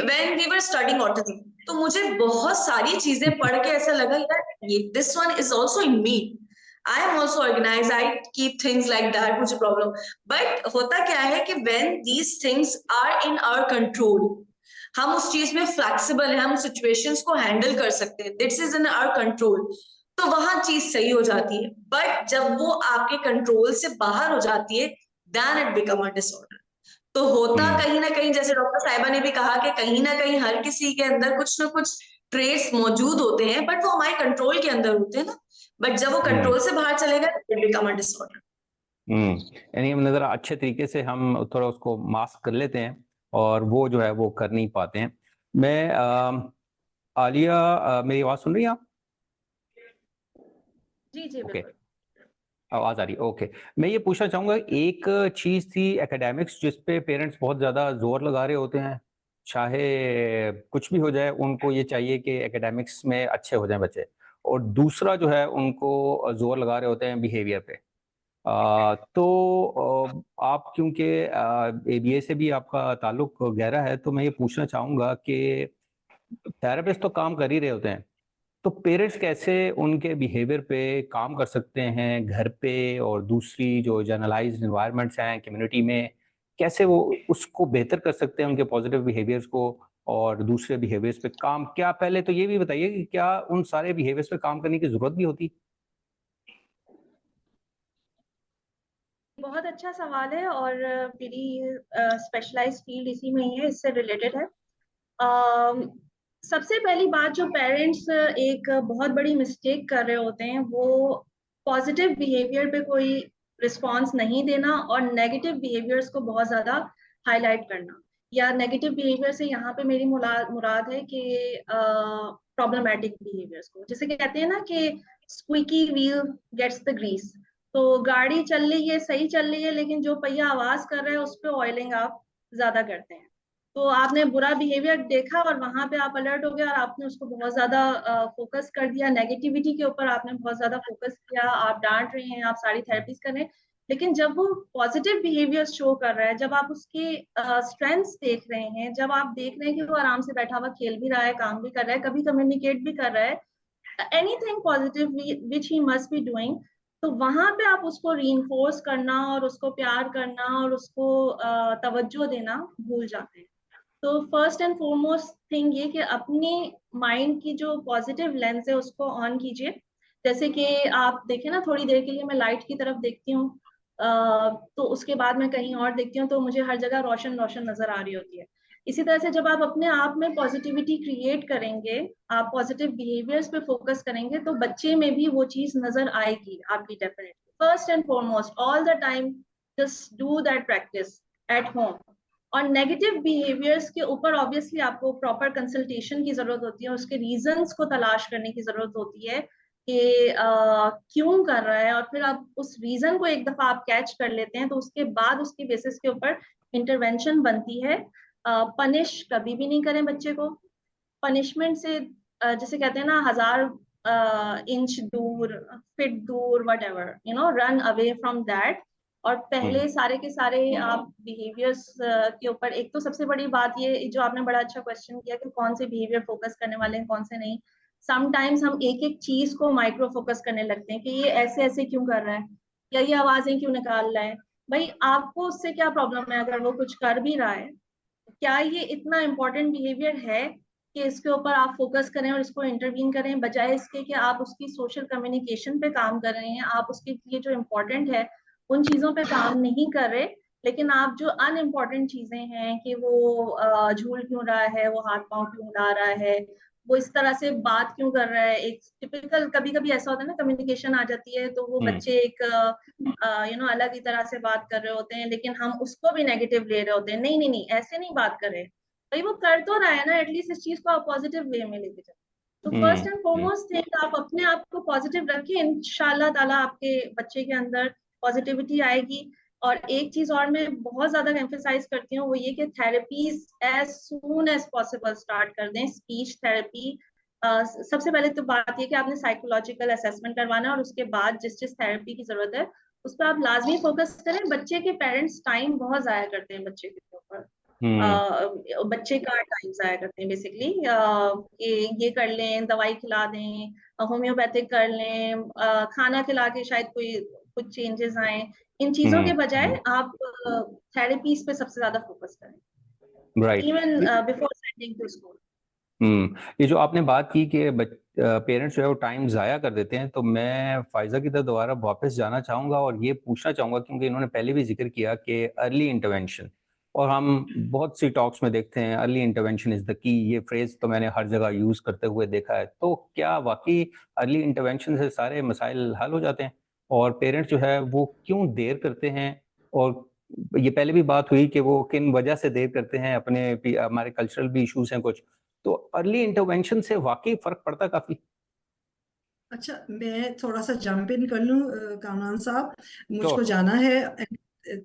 When we were studying autism, तो मुझे बहुत सारी चीजें पढ़ के ऐसा लगा यार ये this one is also in me, I am also organize, I keep things like that, मुझे प्रॉब्लम। बट होता क्या है कि when these things are in our control, हम उस चीज में फ्लेक्सिबल है, हम सिचुएशंस को हैंडल कर सकते हैं, this is in our control, तो वहां चीज सही हो जाती है। बट जब वो आपके कंट्रोल से बाहर हो जाती है, then it become a disorder. तो होता कहीं ना कहीं, जैसे डॉक्टर साहिबा ने भी कहा कि कहीं ना कहीं हर किसी के अंदर कुछ ना कुछ ट्रेट्स मौजूद होते हैं, बट वो हमारे कंट्रोल के अंदर होते हैं ना, बट जब वो कंट्रोल से बाहर चलेगा इट बिकम अ डिसऑर्डर। यानी हम जरा अच्छे तरीके से हम थोड़ा उसको मास्क कर लेते हैं और वो जो है वो कर नहीं पाते हैं। मैं आलिया, मेरी आवाज सुन रही हैं आप? जी जी ओके, बिल्कुल। आवाज आ रही है। ओके, मैं ये पूछना चाहूंगा, एक चीज थी एकेडमिक्स जिस पे पेरेंट्स बहुत ज्यादा जोर लगा रहे होते हैं, चाहे कुछ भी हो जाए उनको ये चाहिए कि एकेडमिक्स में अच्छे हो जाएं बच्चे, और दूसरा जो है उनको जोर लगा रहे होते हैं बिहेवियर पे। तो आप क्योंकि एबीए से भी आपका ताल्लुक गहरा है, तो मैं ये पूछना चाहूंगा कि थेरेपिस्ट तो काम कर ही रहे होते हैं, तो पेरेंट्स कैसे उनके बिहेवियर पे काम कर सकते हैं घर पे, और दूसरी जो जनरलाइज्ड एनवायरनमेंट्स हैं कम्युनिटी में, कैसे वो उसको बेहतर कर सकते हैं उनके पॉजिटिव बिहेवियर्स को और दूसरे बिहेवियर्स पे काम? क्या पहले तो ये भी बताइए कि क्या उन सारे बिहेवियर्स पे काम करने की जरूरत भी होती? बहुत अच्छा सवाल है और मेरी स्पेशलाइज्ड फील्ड इसी में ही है, इससे रिलेटेड है। सबसे पहली बात जो पेरेंट्स एक बहुत बड़ी मिस्टेक कर रहे होते हैं, वो पॉजिटिव बिहेवियर पे कोई रिस्पॉन्स नहीं देना और नेगेटिव बिहेवियर्स को बहुत ज़्यादा हाईलाइट करना। या नेगेटिव बिहेवियर से यहाँ पे मेरी मुराद है कि प्रॉब्लमेटिक बिहेवियर्स को, जैसे कहते हैं ना कि squeaky wheel gets the grease. तो गाड़ी चल रही है, सही चल रही है, लेकिन जो पहिया आवाज कर रहा है उस पर ऑयलिंग आप ज्यादा करते हैं। तो आपने बुरा बिहेवियर देखा और वहां पे आप अलर्ट हो गए और आपने उसको बहुत ज्यादा फोकस कर दिया, नेगेटिविटी के ऊपर आपने बहुत ज्यादा फोकस किया, आप डांट रहे हैं, आप सारी थेरेपीज कर रहे हैं। लेकिन जब वो पॉजिटिव बिहेवियर शो कर रहा है, जब आप उसके स्ट्रेंथ्स देख रहे हैं, जब आप देख रहे हैं कि वो आराम से बैठा हुआ खेल भी रहा है, काम भी कर रहा है, कभी कम्युनिकेट भी कर रहा है, anything positive which he must be doing, तो वहां पे आप उसको रीइंफोर्स करना और उसको प्यार करना और उसको तवज्जो देना भूल जाते हैं। तो फर्स्ट एंड फॉरमोस्ट थिंग ये कि अपनी माइंड की जो पॉजिटिव लेंस है उसको ऑन कीजिए। जैसे कि आप देखें ना, थोड़ी देर के लिए मैं लाइट की तरफ देखती हूँ, तो उसके बाद मैं कहीं और देखती हूँ तो मुझे हर जगह रोशन रोशन नजर आ रही होती है। इसी तरह से जब आप अपने आप में पॉजिटिविटी क्रिएट करेंगे, आप पॉजिटिव बिहेवियर्स पे फोकस करेंगे, तो बच्चे में भी वो चीज नजर आएगी आपकी definitely. First and foremost all the time just do that practice at home. और नेगेटिव बिहेवियर्स के ऊपर ऑब्वियसली आपको प्रॉपर कंसल्टेशन की जरूरत होती है, उसके रीजंस को तलाश करने की जरूरत होती है कि क्यों कर रहा है, और फिर आप उस रीजन को एक दफा आप कैच कर लेते हैं तो उसके बाद उसकी बेसिस के ऊपर इंटरवेंशन बनती है। पनिश कभी भी नहीं करें बच्चे को। पनिशमेंट से जैसे कहते हैं ना, 1000 इंच दूर, फीट दूर, what ever, run away from that. और पहले सारे के सारे आप बिहेवियर्स के ऊपर, एक तो सबसे बड़ी बात ये जो आपने बड़ा अच्छा क्वेश्चन किया कि कौन से बिहेवियर फोकस करने वाले हैं कौन से नहीं। समटाइम्स हम एक एक चीज को माइक्रो फोकस करने लगते हैं कि ये ऐसे ऐसे क्यों कर रहा है, या ये आवाजें क्यों निकाल रहा है। भाई आपको उससे क्या प्रॉब्लम है? अगर वो कुछ कर भी रहा है, क्या ये इतना इम्पोर्टेंट बिहेवियर है कि इसके ऊपर आप फोकस करें और इसको इंटरवीन करें, बजाय इसके कि आप उसकी सोशल कम्युनिकेशन पे काम कर रहे हैं, आप उसके लिए जो इम्पोर्टेंट है उन चीजों पे काम नहीं कर रहे, लेकिन आप जो अनइम्पोर्टेंट चीजें हैं कि वो झूल क्यों रहा है, वो हाथ पांव क्यों हिला रहा है, वो इस तरह से बात क्यों कर रहा है। एक टिपिकल, कभी कभी ऐसा होता है ना, कम्युनिकेशन आ जाती है तो वो बच्चे एक अलग ही तरह से बात कर रहे होते हैं, लेकिन हम उसको भी नेगेटिव ले रहे होते हैं। नहीं नहीं नहीं, ऐसे नहीं बात करें भाई, वो कर तो रहा है ना, एटलीस्ट इस चीज को आप पॉजिटिव वे में लेके जाए। तो फर्स्ट एंड फॉरमोस्ट थिंग, आप अपने आप को पॉजिटिव रखिए, इंशाल्लाह ताला आपके बच्चे के अंदर पॉजिटिविटी आएगी। और एक चीज और मैं बहुत ज्यादा एम्फेसाइज करती हूँ, वो ये कि therapies as soon as possible start कर दें। स्पीच थेरेपी, सबसे पहले तो बात ये कि आपने साइकोलॉजिकल असेसमेंट करवाना है, और उसके बाद जिस जिस थेरेपी की जरूरत है उस पर आप लाजमी फोकस करें। बच्चे के पेरेंट्स टाइम बहुत जाया करते हैं बच्चे के ऊपर, बच्चे का टाइम जाया करते हैं बेसिकली। ये कर लें, दवाई खिला दें, होम्योपैथिक कर लें, खाना खिला के शायद कोई कुछ चेंजेस आए। इन चीजों के बजाय आप थेरेपीज पे सबसे ज्यादा फोकस करें, right, even before sending to school. ये जो आपने बात की कि पेरेंट्स जो है वो टाइम ज़ाया कर देते हैं, तो मैं फायजा की तरफ दोबारा वापस जाना चाहूँगा और ये पूछना चाहूँगा, क्योंकि इन्होंने पहले भी जिक्र किया कि अर्ली इंटरवेंशन, और हम बहुत सी टॉक्स में देखते हैं early intervention is the key, ये फ्रेज़ तो मैंने हर जगह यूज़ करते हुए देखा है। तो क्या वाकई अर्ली इंटरवेंशन से सारे मसाइल हल हो जाते हैं, और पेरेंट्स जो है वो क्यों देर करते हैं? और ये पहले भी बात हुई कि वो किन वजह से देर करते हैं, हमारे कल्चरल भी इश्यूज हैं कुछ, तो अर्ली इंटरवेंशन से वाकई फर्क पड़ता काफी। अच्छा, मैं थोड़ा सा जंप इन कर लूं कामरान साहब, मुझको Sure. जाना है।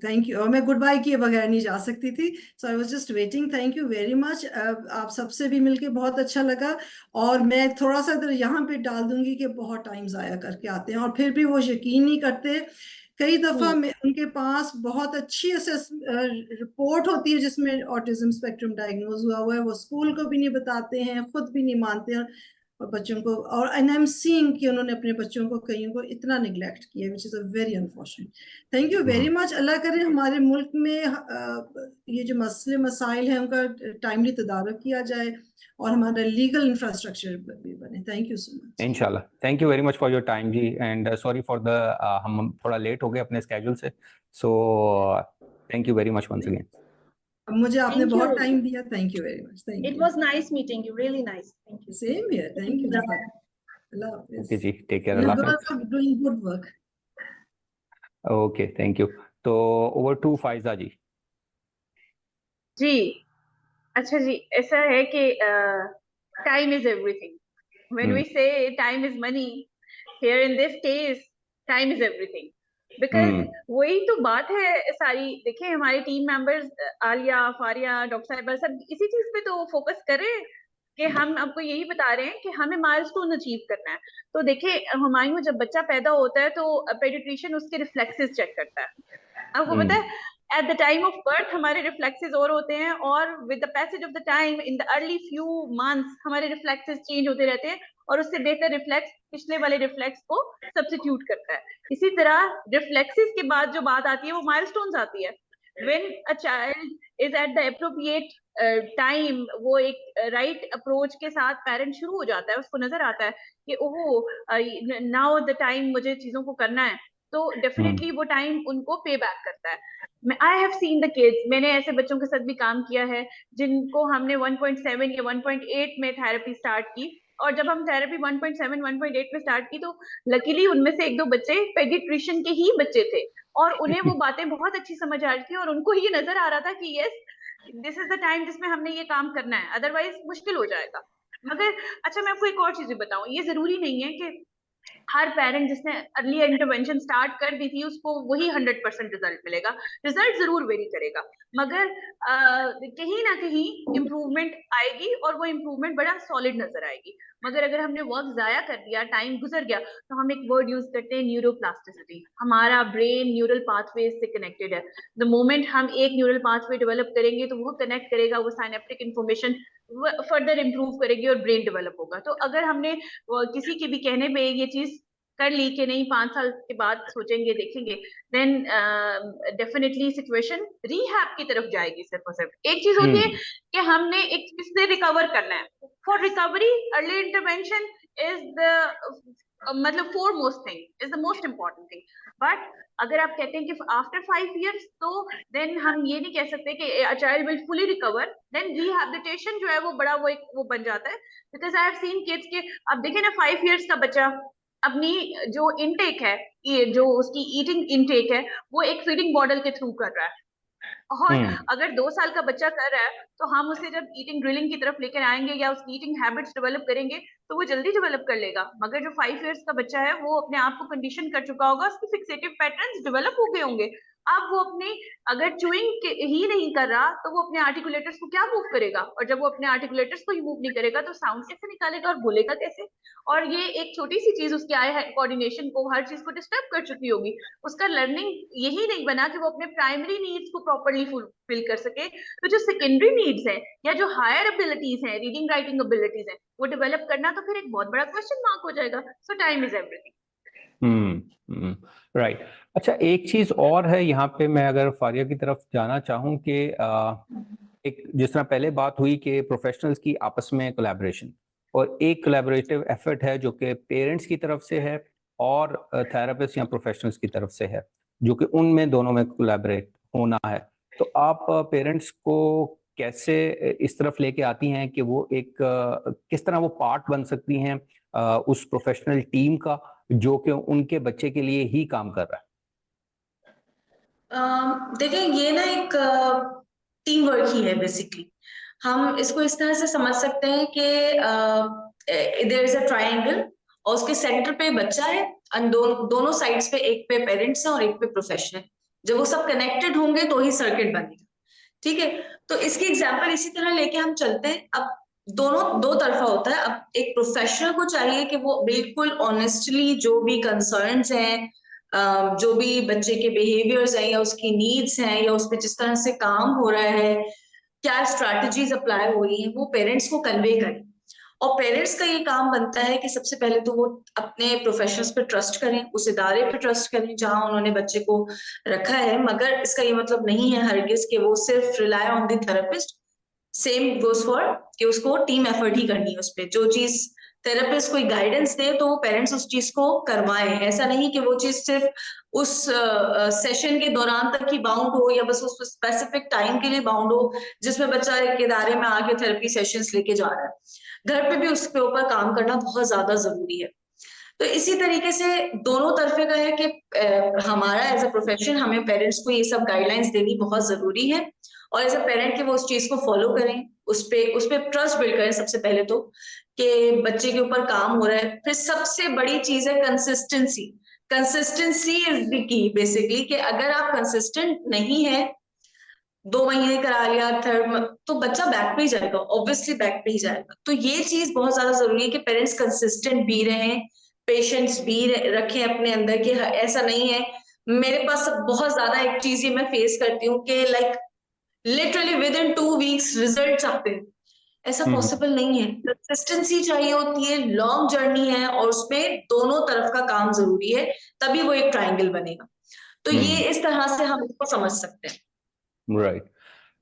Thank you. और मैं गुड बाय किए बगैर नहीं जा सकती थी, so I was just waiting. Thank you very much. आप सबसे भी मिलके बहुत अच्छा लगा। और मैं थोड़ा सा इधर यहाँ पे डाल दूंगी कि बहुत टाइम ज़ाया करके आते हैं और फिर भी वो यकीन नहीं करते। कई दफ़ा मैं उनके पास बहुत अच्छी रिपोर्ट होती है जिसमें ऑटिज्म स्पेक्ट्रम डायग्नोज हुआ है, वो स्कूल को भी नहीं बताते हैं, खुद भी नहीं मानते हैं, और बच्चों को, और एंड आई एम सीइंग कि उन्होंने अपने बच्चों को कईयों को इतना निगलेक्ट किया, which is a very unfortunate. Thank you very much. अल्लाह करे हमारे मुल्क में ये जो मसले मसाइल हैं उनका टाइमली तदारुक किया जाए और हमारा लीगल इंफ्रास्ट्रक्चर भी बने। Thank you so much. इंशाल्लाह। Thank you very much for your time जी, एंड सॉरी फॉर द हम थोड़ा लेट हो गए अपने स्केड्यूल से, so thank you very much once again. मुझे आपने Thank बहुत you. टाइम दिया। Thank you very much. Thank It you. was nice meeting you, really nice. Thank you. Same here. Thank you. अल्लाह हाफिज। ओके जी, take care, अल्लाह हाफिज। Doing good work. Okay, thank you. तो over to Faiza ji. जी अच्छा जी, ऐसा है कि time is everything. When we say time is money, here in this case time is everything, because वही तो बात है सारी। देखिए हमारे team members Aliya, Fariya, doctor साहिबा सब इसी चीज पे तो फोकस कर रहे हैं कि हम आपको यही बता रहे हैं कि हमें माइलस्टोन अचीव करना है। तो देखिए हुमायूं जब बच्चा पैदा होता है तो पेडिट्रिशियन उसके रिफ्लेक्सेस चेक करता है। आपको पता है at the time of birth हमारे रिफ्लेक्सेस और होते हैं, और with the passage of the time in the early few months हमारे रिफ्लेक्सेस चेंज होते रहते हैं, और उससे बेहतर रिफ्लेक्स पिछले वाले रिफ्लेक्स को सब्स्टिट्यूट करता है। इसी तरह रिफ्लेक्सेस के बाद जो बात आती है वो माइलस्टोन्स आती है। when a child is at the appropriate time, वो एक राइट अप्रोच के साथ पेरेंट शुरू हो जाता है, उसको नजर आता है कि ओह नाउ द टाइम मुझे चीजों को करना है, तो डेफिनेटली वो टाइम उनको पे बैक करता है। आई हैव सीन द किड्स, मैंने ऐसे बच्चों के साथ भी काम किया है जिनको हमने 1.7 या 1.8 में थेरेपी स्टार्ट की, और जब हम थेरेपी 1.7 1.8 में स्टार्ट की तो लकीली उनमें से एक दो बच्चे पेडिट्रिशियन के ही बच्चे थे, और उन्हें वो बातें बहुत अच्छी समझ आ रही थी, और उनको ये नजर आ रहा था कि yes this is the time जिसमें हमने ये काम करना है, अदरवाइज मुश्किल हो जाएगा। मगर अच्छा मैं आपको एक और चीज बताऊं, ये जरूरी नहीं है कि हर पेरेंट जिसने अर्ली इंटरवेंशन स्टार्ट कर दी थी उसको वही 100% रिजल्ट मिलेगा, रिजल्ट जरूर वेरी करेगा, मगर कहीं ना कहीं इम्प्रूवमेंट आएगी और वो इम्प्रूवमेंट बड़ा सॉलिड नजर आएगी। मगर अगर हमने वर्क जाया कर दिया, टाइम गुजर गया, तो हम एक वर्ड यूज करते हैं न्यूरोप्लास्टिसिटी। हमारा ब्रेन न्यूरल पाथवे से कनेक्टेड है। द मोमेंट हम एक न्यूरल पाथवे डेवलप करेंगे तो वो कनेक्ट करेगा, वो साइनेप्टिक इंफॉर्मेशन फर्दर इंप्रूव करेगी और ब्रेन डेवलप होगा। तो अगर हमने किसी के भी कहने पे ये चीज कर ली कि नहीं 5 साल के बाद सोचेंगे देखेंगे, देन डेफिनेटली सिचुएशन रिहैब की तरफ जाएगी। सिर्फ और सिर्फ एक चीज होती है कि हमने एक चीज से रिकवर करना है। For recovery early intervention is the मतलब foremost thing, is the most important thing. But अगर आप कहते हैं कि आफ्टर 5 years, तो देन हम ये नहीं कह सकते कि a child will fully recover, then rehabilitation जो है वो बड़ा वो बन जाता है। Because I have seen kids के, अब देखें ना 5 years का बच्चा अपनी जो इनटेक है, ये जो उसकी ईटिंग इनटेक है, वो एक फीडिंग बॉटल के थ्रू कर रहा है। और अगर 2 साल का बच्चा कर रहा है तो हम उसे जब ईटिंग ड्रिलिंग की तरफ लेकर आएंगे या उसकी ईटिंग हैबिट्स डेवलप करेंगे तो वो जल्दी डेवलप कर लेगा। मगर जो 5 years का बच्चा है वो अपने आप को कंडीशन कर चुका होगा, उसके फिक्सेटिव पैटर्न्स डेवलप हो गए होंगे। अब वो अपने अगर चूइंग ही नहीं कर रहा तो वो अपने आर्टिकुलेटर्स को क्या मूव करेगा, और जब वो अपने आर्टिकुलेटर्स को ही मूव नहीं करेगा तो साउंड कैसे निकालेगा और बोलेगा कैसे। और ये एक छोटी सी चीज उसके आई कोऑर्डिनेशन को, हर चीज को डिस्टर्ब कर चुकी होगी। उसका लर्निंग यही नहीं बना कि वो अपने प्राइमरी नीड्स को प्रॉपरली फुलफिल कर सके। तो जो सेकेंडरी नीड्स हैं या जो हायर एबिलिटीज हैं, रीडिंग राइटिंग एबिलिटीज हैं, वो डेवलप करना तो फिर एक बहुत बड़ा क्वेश्चन मार्क हो जाएगा। सो टाइम इज एवरीथिंग। राइट। अच्छा, एक चीज और है यहाँ पे, मैं अगर फारिया की तरफ जाना चाहूँ कि एक जिस तरह पहले बात हुई कि प्रोफेशनल्स की आपस में कोलैबोरेशन, और एक कोलैबोरेटिव एफर्ट है जो कि पेरेंट्स की तरफ से है और थेरेपिस्ट या प्रोफेशनल्स की तरफ से है, जो कि उनमें दोनों में कोलैबोरेट होना है। तो आप पेरेंट्स को कैसे इस तरफ लेके आती हैं कि वो एक किस तरह वो पार्ट बन सकती हैं उस प्रोफेशनल टीम का जो कि उनके बच्चे के लिए ही काम कर रहा है? देखिए, ये ना एक टीम वर्क ही है बेसिकली। हम इसको इस तरह से समझ सकते हैं कि देयर इज अ ट्रायंगल और उसके सेंटर पे बच्चा है, दोनों साइड्स पे, एक पे पेरेंट्स है और एक पे प्रोफेशनल। जब वो सब कनेक्टेड होंगे तो ही सर्किट बनेगा। ठीक है, तो इसकी एग्जांपल इसी तरह लेके हम चलते हैं। अब दोनों दो तरफा होता है। अब एक प्रोफेशनल को चाहिए कि वो बिल्कुल ऑनेस्टली जो भी कंसर्न्स हैं, जो भी बच्चे के बिहेवियर्स हैं या उसकी नीड्स हैं या उस पर जिस तरह से काम हो रहा है, क्या स्ट्रैटेजीज अप्लाई हो रही हैं, वो पेरेंट्स को कन्वे करें। और पेरेंट्स का ये काम बनता है कि सबसे पहले तो वो अपने प्रोफेशनल्स पे ट्रस्ट करें, उस इदारे पे ट्रस्ट करें जहां उन्होंने बच्चे को रखा है। मगर इसका ये मतलब नहीं है हरगिज कि वो सिर्फ rely on the therapist. Same goes for कि उसको टीम एफर्ट ही करनी है उस पर। जो चीज थेरेपिस्ट कोई गाइडेंस दे तो वो पेरेंट्स उस चीज को करवाएं। ऐसा नहीं कि वो चीज सिर्फ उस सेशन के दौरान तक ही बाउंड हो या बस उस स्पेसिफिक टाइम के लिए बाउंड हो जिसमें बच्चा एक इदारे में आके थेरेपी सेशंस लेके जा रहा है। घर पे भी उसके ऊपर काम करना बहुत ज्यादा जरूरी है। तो इसी तरीके से दोनों तरफे का है कि हमारा एज अ प्रोफेशन, हमें पेरेंट्स को ये सब गाइडलाइंस देनी बहुत जरूरी है और एज अ पेरेंट के वो उस चीज को फॉलो करें, उस पे ट्रस्ट बिल्ड करें सबसे पहले तो कि बच्चे के ऊपर काम हो रहा है। फिर सबसे बड़ी चीज है consistency. Consistency is the key basically, कि अगर आप कंसिस्टेंट नहीं है, 2 महीने करा लिया, थर्ड, तो बच्चा बैक पे ही जाएगा, ऑब्वियसली बैक पे ही जाएगा। तो ये चीज बहुत ज्यादा जरूरी है कि पेरेंट्स कंसिस्टेंट भी रहें, पेशेंस भी रखें अपने अंदर। कि ऐसा नहीं है, मेरे पास बहुत ज्यादा एक चीज ये मैं फेस करती हूँ कि like literally with in 2 weeks result आते हैं। ऐसा पॉसिबल नहीं है। कंसिस्टेंसी चाहिए होती है, लॉन्ग जर्नी है और उसमें दोनों तरफ का काम जरूरी है, तभी वो एक ट्रायंगल बनेगा। तो ये इस तरह से हम इसको समझ सकते हैं। राइट।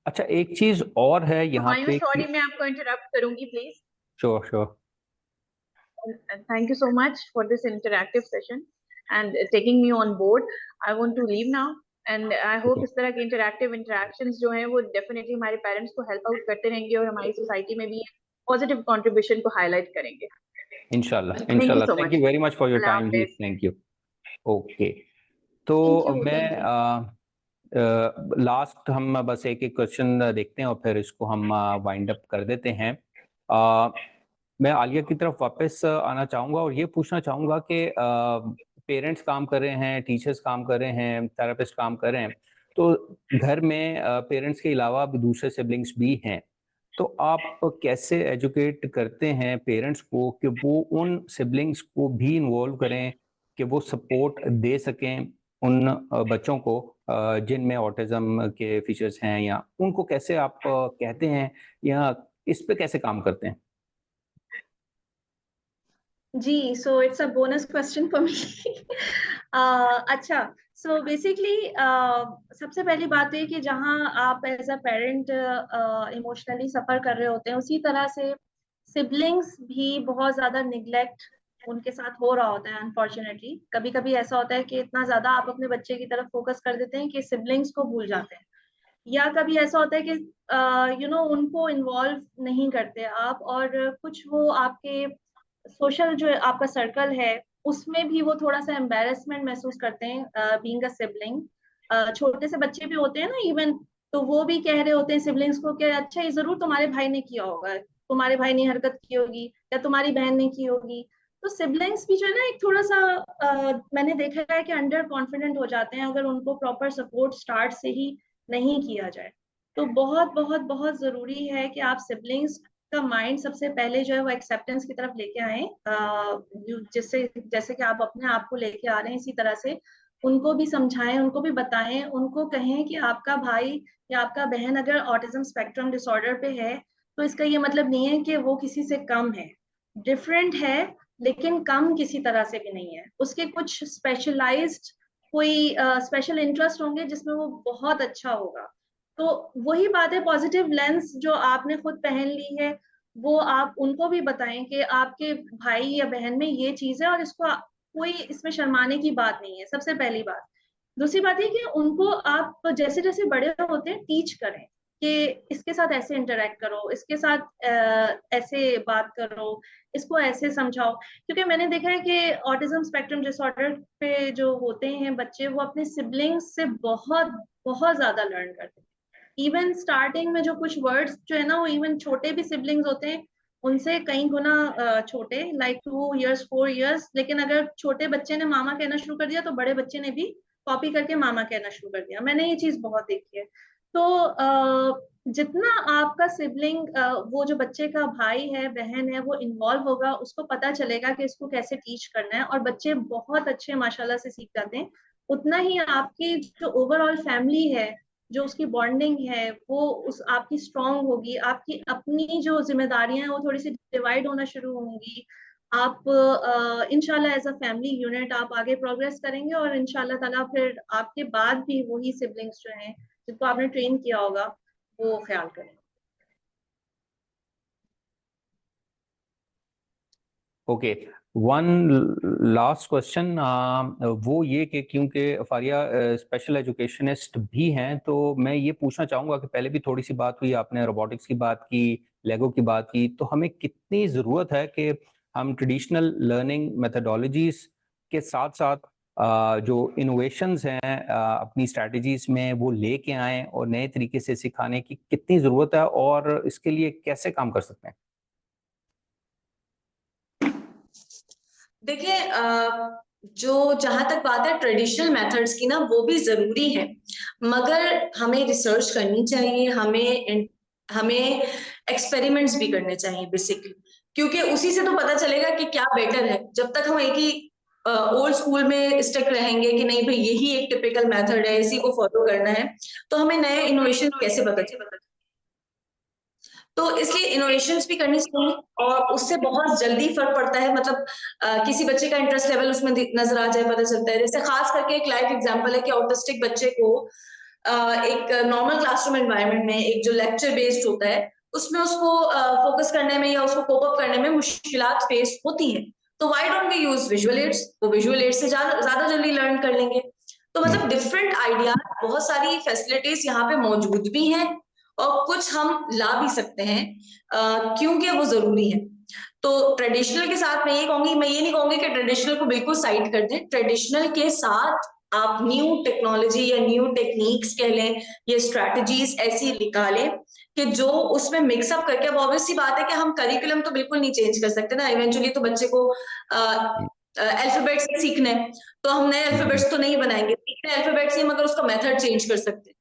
अच्छा, एक चीज और है यहाँ पे। सॉरी, मैं आपको इंटरप्ट करूंगी please. Sure sure. Thank you so much for this interactive session and taking me on board. I want to leave now and I hope इस तरह के interactive interactions जो हैं वो definitely हमारे parents को help out करते रहेंगे और हमारी society में भी positive contribution को highlight करेंगे। इंशाल्लाह इंशाल्लाह। Thank you very much for your time ji. Thank you. Okay, तो मैं लास्ट हम बस एक क्वेश्चन देखते हैं और फिर इसको हम वाइंड अप कर देते हैं। मैं आलिया की तरफ वापस आना चाहूँगा और ये पूछना चाहूँगा कि पेरेंट्स काम कर रहे हैं, टीचर्स काम कर रहे हैं, थेरेपिस्ट काम कर रहे हैं, तो घर में पेरेंट्स के अलावा भी दूसरे सिबलिंग्स भी हैं। तो आप कैसे एजुकेट करते हैं पेरेंट्स को कि वो उन सिबलिंग्स को भी इन्वॉल्व करें, कि वो सपोर्ट दे सकें उन बच्चों को जिनमें ऑटिज्म के फीचर्स हैं, या उनको कैसे आप कहते हैं या इस पे कैसे काम करते हैं? जी, so it's a bonus question for me. अच्छा, सो बेसिकली सबसे पहली बात है कि जहाँ आप एज अ पेरेंट इमोशनली सफर कर रहे होते हैं, उसी तरह से सिबलिंग्स भी बहुत ज्यादा निग्लेक्ट उनके साथ हो रहा होता है। अनफॉर्चुनेटली कभी कभी ऐसा होता है कि इतना ज्यादा आप अपने बच्चे की तरफ फोकस कर देते हैं कि सिबलिंग्स को भूल जाते हैं, या कभी ऐसा होता है कि उनको इन्वॉल्व नहीं करते आप, और कुछ वो आपके सोशल जो आपका सर्कल है उसमें भी वो थोड़ा सा एम्बेरसमेंट महसूस करते हैं बीइंग अ सिबलिंग। छोटे से बच्चे भी होते हैं ना इवन, तो वो भी कह रहे होते हैं सिबलिंग्स को कि अच्छा ये जरूर तुम्हारे भाई ने किया होगा, तुम्हारे भाई ने हरकत की होगी या तुम्हारी बहन ने की होगी। तो सिबलिंग्स भी जो है ना एक थोड़ा सा मैंने देखा है कि अंडर कॉन्फिडेंट हो जाते हैं अगर उनको प्रॉपर सपोर्ट स्टार्ट से ही नहीं किया जाए। तो बहुत बहुत बहुत जरूरी है कि आप सिबलिंग्स का माइंड सबसे पहले जो है वो एक्सेप्टेंस की तरफ लेके आए, जिससे जैसे कि आप अपने आप को लेके आ रहे हैं इसी तरह से उनको भी समझाएं, उनको भी बताएं, उनको कहें कि आपका भाई या आपका बहन अगर ऑटिज्म स्पेक्ट्रम डिसऑर्डर पे है तो इसका ये मतलब नहीं है कि वो किसी से कम है, डिफरेंट है, लेकिन कम किसी तरह से भी नहीं है। उसके कुछ स्पेशलाइज्ड कोई स्पेशल इंटरेस्ट होंगे जिसमें वो बहुत अच्छा होगा। तो वही बात है, पॉजिटिव लेंस जो आपने खुद पहन ली है वो आप उनको भी बताएं कि आपके भाई या बहन में ये चीज है और इसको कोई इसमें शर्माने की बात नहीं है, सबसे पहली बात। दूसरी बात है कि उनको आप जैसे जैसे बड़े होते हैं टीच करें कि इसके साथ ऐसे इंटरेक्ट करो, इसके साथ ऐसे बात करो, इसको ऐसे समझाओ। क्योंकि मैंने देखा है कि ऑटिज्म स्पेक्ट्रम डिसऑर्डर पे जो होते हैं बच्चे वो अपने सिबलिंग्स से बहुत बहुत ज्यादा लर्न करते हैं। इवन स्टार्टिंग में जो कुछ वर्ड्स जो है ना वो इवन छोटे भी सिबलिंग्स होते हैं उनसे कई गुना छोटे, लाइक 2 years 4 years, लेकिन अगर छोटे बच्चे ने मामा कहना शुरू कर दिया तो बड़े बच्चे ने भी कॉपी करके मामा कहना शुरू कर दिया। मैंने ये चीज बहुत देखी है। तो जितना आपका सिबलिंग वो जो बच्चे का भाई है बहन है वो इन्वॉल्व होगा, उसको पता चलेगा कि इसको कैसे टीच करना है, और बच्चे बहुत अच्छे माशाल्लाह से सीख जाते हैं, उतना ही आपकी जो ओवरऑल फैमिली है, जो उसकी बॉन्डिंग है वो उस आपकी स्ट्रांग होगी, आपकी अपनी जो जिम्मेदारियां हैं वो थोड़ी सी डिवाइड होना शुरू होंगी। आप इंशाल्लाह एज अ फैमिली यूनिट आप आगे प्रोग्रेस करेंगे, और इंशाल्लाह ताला फिर आपके बाद भी वही सिबलिंग्स जो हैं जिनको आपने ट्रेन किया होगा वो ख्याल करें। ओके, वन लास्ट क्वेश्चन, वो ये कि क्योंकि फारिया स्पेशल एजुकेशनिस्ट भी हैं, तो मैं ये पूछना चाहूँगा कि पहले भी थोड़ी सी बात हुई, आपने रोबोटिक्स की बात की, लेगो की बात की, तो हमें कितनी ज़रूरत है कि हम ट्रेडिशनल लर्निंग मेथडोलॉजीज के साथ साथ जो इनोवेशंस हैं अपनी स्ट्रैटेजीज में वो लेके आएँ और नए तरीके से सिखाने की कितनी ज़रूरत है, और इसके लिए कैसे काम कर सकते हैं? देखिए, जो जहां तक बात है ट्रेडिशनल मेथड्स की ना, वो भी जरूरी है, मगर हमें रिसर्च करनी चाहिए, हमें एक्सपेरिमेंट्स भी करने चाहिए बेसिकली, क्योंकि उसी से तो पता चलेगा कि क्या बेटर है। जब तक हम एक ही ओल्ड स्कूल में स्टिक रहेंगे कि नहीं भाई यही एक टिपिकल मेथड है, इसी को फॉलो करना है, तो हमें नए इनोवेशन कैसे पता चलेगा। तो इसलिए इनोवेशंस भी करनी चाहिए, और उससे बहुत जल्दी फर्क पड़ता है। मतलब किसी बच्चे का इंटरेस्ट लेवल उसमें नजर आ जाए, पता चलता है। जैसे खास करके एक लाइव एग्जांपल है कि ऑटिस्टिक बच्चे को एक नॉर्मल क्लासरूम एनवायरनमेंट में, एक जो लेक्चर बेस्ड होता है उसमें उसको फोकस करने में या उसको कोप अप करने में मुश्किलात फेस होती हैं। तो why don't we use visual aids? वो विजुअल एड्स से ज्यादा जल्दी लर्न कर लेंगे। तो मतलब डिफरेंट आइडियाज, बहुत सारी फैसिलिटीज यहाँ पे मौजूद भी हैं, और कुछ हम ला भी सकते हैं क्योंकि वो जरूरी है। तो ट्रेडिशनल के साथ मैं ये नहीं कहूंगी कि ट्रेडिशनल को बिल्कुल साइड कर दें। ट्रेडिशनल के साथ आप न्यू टेक्नोलॉजी या न्यू टेक्निक्स कह लें या स्ट्रैटेजीज ऐसी निकालें कि जो उसमें मिक्सअप करके, अब ऑब्वियस सी बात है कि हम करिकुलम तो बिल्कुल नहीं चेंज कर सकते ना, इवेंचुअली तो बच्चे को अल्फाबेट्स सीखने हैं, तो हम नए अल्फाबेट्स तो नहीं बनाएंगे, सीखने अल्फाबेट्स ही, मगर उसका मेथड चेंज कर सकते हैं।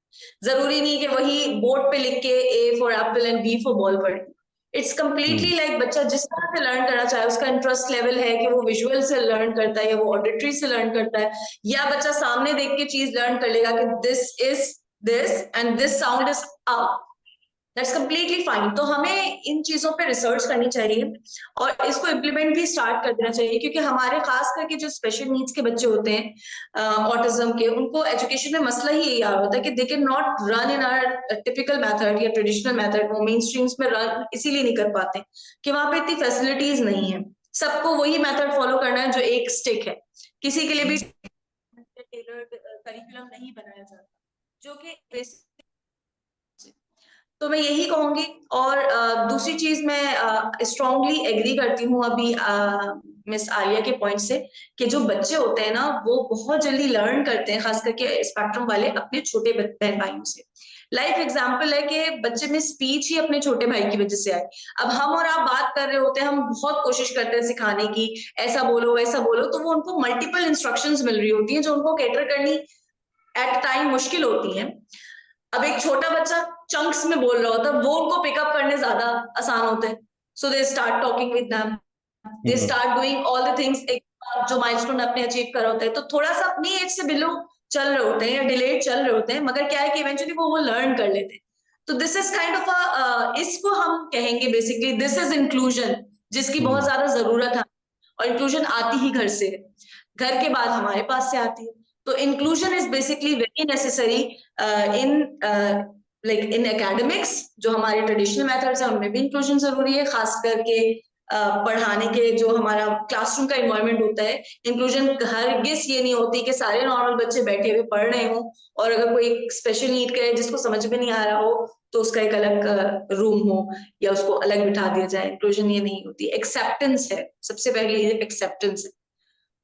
जरूरी नहीं कि वही बोर्ड पे लिख के A for Apple and B for ball पढ़े। इट्स कम्प्लीटली लाइक बच्चा जिस तरह से लर्न करना चाहे, उसका इंटरेस्ट लेवल है कि वो विजुअल से लर्न करता है या वो ऑडिटरी से लर्न करता है, या बच्चा सामने देख के चीज लर्न कर लेगा कि this is this and this sound is up, that's completely fine. तो हमें इन चीजों पे रिसर्च करनी चाहिए और इसको इम्प्लीमेंट भी स्टार्ट कर देना चाहिए, क्योंकि हमारे खास करके जो स्पेशल नीड्स के बच्चे होते हैं ऑटिज्म के, उनको एजुकेशन में मसला ही यही आ रहा होता है कि they can not run in our typical method या ट्रेडिशनल मेथड। वो मेन स्ट्रीम्स में रन इसीलिए नहीं कर पाते कि वहां पे इतनी फैसिलिटीज नहीं है, सबको वही मेथड फॉलो करना है जो एक स्टिक है, किसी के लिए भी टेलर्ड करिकुलम नहीं बनाया जाता, जो कि तो मैं यही कहूंगी। और दूसरी चीज मैं स्ट्रांगली एग्री करती हूँ अभी मिस आलिया के पॉइंट से, कि जो बच्चे होते हैं ना वो बहुत जल्दी लर्न करते हैं, खास करके स्पेक्ट्रम वाले, अपने छोटे बहन भाइयों से। लाइफ एग्जाम्पल है कि बच्चे में स्पीच ही अपने छोटे भाई की वजह से आई। अब हम और आप बात कर रहे होते हैं, हम बहुत कोशिश करते हैं सिखाने की, ऐसा बोलो वैसा बोलो, तो वो उनको मल्टीपल इंस्ट्रक्शंस मिल रही होती हैं जो उनको कैटर करनी एट टाइम मुश्किल होती है। अब एक छोटा बच्चा चंक्स में बोल रहा होता है, वो उनको पिकअप करने ज्यादा आसान होते हैं, so they start talking with them, they start doing all the things जो माइलस्टोन अपने अचीव कर होता है, तो थोड़ा सा अपनी एज से बिलो चल रहे होते हैं या डिलेड चल रहे होते हैं, मगर क्या है कि इवेंचुअली वो लर्न कर लेते हैं। तो दिस इज काइंड ऑफ इसको हम कहेंगे बेसिकली दिस इज इंक्लूजन, जिसकी बहुत ज्यादा जरूरत है, और इंक्लूजन आती ही घर से, घर के बाद हमारे पास से आती है। तो inclusion is basically very necessary in like in academics. जो हमारे ट्रेडिशनल मेथड्स हैं उनमें भी इंक्लूजन जरूरी है, खास करके पढ़ाने के जो हमारा क्लासरूम का इन्वायरमेंट होता है। इंक्लूजन हरगिज ये नहीं होती कि सारे नॉर्मल बच्चे बैठे हुए पढ़ रहे हों और अगर कोई स्पेशल नीड का है जिसको समझ में नहीं आ रहा हो तो उसका एक अलग रूम हो या उसको अलग बिठा दिया जाए। इंक्लूजन ये नहीं होती, एक्सेप्टेंस है, सबसे पहले एक्सेप्टेंस है।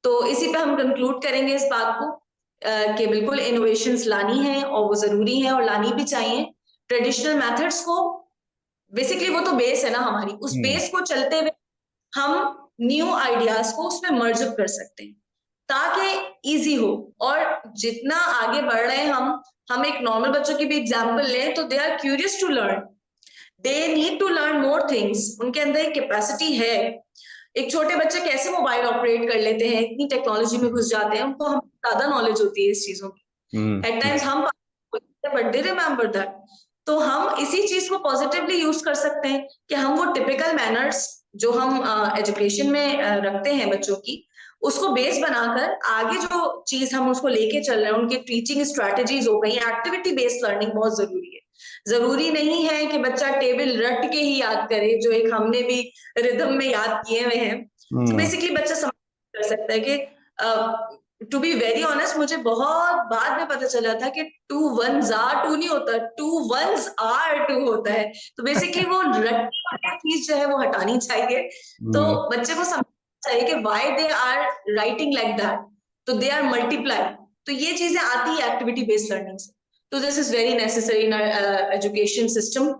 तो इसी पे हम कंक्लूड करेंगे इस बात को कि बिल्कुल इनोवेशंस लानी है और वो जरूरी है और लानी भी चाहिए। ट्रेडिशनल मेथड्स को बेसिकली वो तो बेस है ना हमारी, उस बेस को चलते हुए हम न्यू आइडियाज को उसमें मर्ज अप कर सकते हैं ताकि इजी हो। और जितना आगे बढ़ रहे हैं हम एक नॉर्मल बच्चों की भी एग्जाम्पल लें तो they are curious to learn, they need to learn more things, उनके अंदर एक कैपेसिटी है। एक छोटे बच्चे कैसे मोबाइल ऑपरेट कर लेते हैं, इतनी टेक्नोलॉजी में घुस जाते हैं, उनको हम ज्यादा नॉलेज होती है इस चीजों की। एट टाइम्स हम बट दे रिमेम्बर दैट। तो हम इसी चीज को पॉजिटिवली यूज कर सकते हैं कि हम वो टिपिकल मैनर्स जो हम एजुकेशन में रखते हैं बच्चों की, उसको बेस बनाकर आगे जो चीज हम उसको लेके चल रहे हैं, उनकी टीचिंग स्ट्रैटेजीज हो गई, एक्टिविटी बेस्ड लर्निंग बहुत जरूरी है। जरूरी नहीं है कि बच्चा टेबल रट के ही याद करे, जो एक हमने भी रिदम में याद किए हुए हैं। तो बेसिकली बच्चा समझ कर सकता है कि टू बी वेरी ऑनेस्ट मुझे बहुत बाद में पता चला था कि 2 1s are 2 नहीं होता, 2 1s are 2 होता है। तो बेसिकली वो रटने चीज जो है वो हटानी चाहिए। तो बच्चे को समझना चाहिए कि why they are writing like that, तो दे आर मल्टीप्लाई। तो ये चीजें आती है एक्टिविटी बेस्ड लर्निंग से। तो this is very necessary in our education system.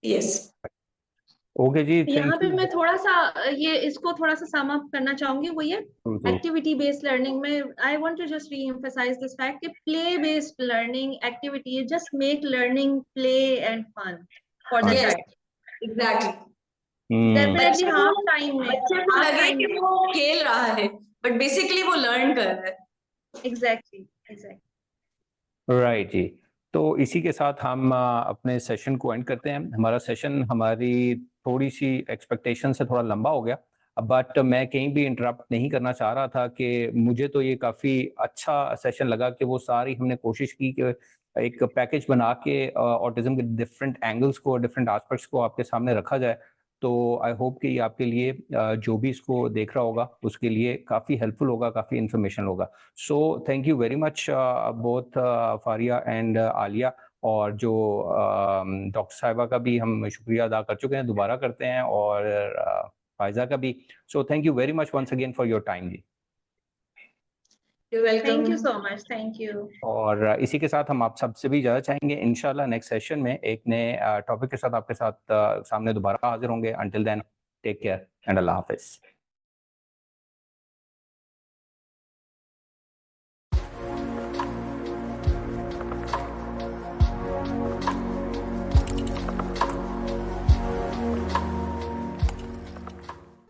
Yes okay जी, यहाँ पे मैं थोड़ा सा ये इसको थोड़ा सा सम अप करना चाहूंगी। वो ये एक्टिविटी बेस्ड लर्निंग में I want to just reemphasize this fact कि play based learning activity just make learning play and fun for the child. Exactly, definitely half time में बच्चे को लगे कि वो खेल रहा है बट बेसिकली वो लर्न कर रहा है। एग्जैक्टली राइट जी। तो इसी के साथ हम अपने सेशन को एंड करते हैं। हमारा सेशन हमारी थोड़ी सी एक्सपेक्टेशन से थोड़ा लंबा हो गया, बट मैं कहीं भी इंटरप्ट नहीं करना चाह रहा था कि मुझे तो ये काफ़ी अच्छा सेशन लगा कि वो सारी हमने कोशिश की कि एक पैकेज बना के ऑटिज्म के डिफरेंट एंगल्स को, डिफरेंट एस्पेक्ट्स को आपके सामने रखा जाए। तो आई होप कि आपके लिए जो भी इसको देख रहा होगा उसके लिए काफ़ी हेल्पफुल होगा, काफ़ी इन्फॉर्मेशन होगा। सो thank you very much both Faria and Alia, और जो डॉक्टर साहिबा का भी हम शुक्रिया अदा कर चुके हैं, दोबारा करते हैं, और फायजा का भी। So thank you very much once again for your time जी। You're welcome. Thank you so much, thank you. और इसी के साथ हम आप सबसे भी ज़्यादा चाहेंगे इंशाल्लाह नेक्स्ट सेशन में एक नए टॉपिक के साथ आपके साथ सामने दोबारा हाजिर होंगे। अंटिल देन टेक केयर एंड अल्लाह हाफिज़।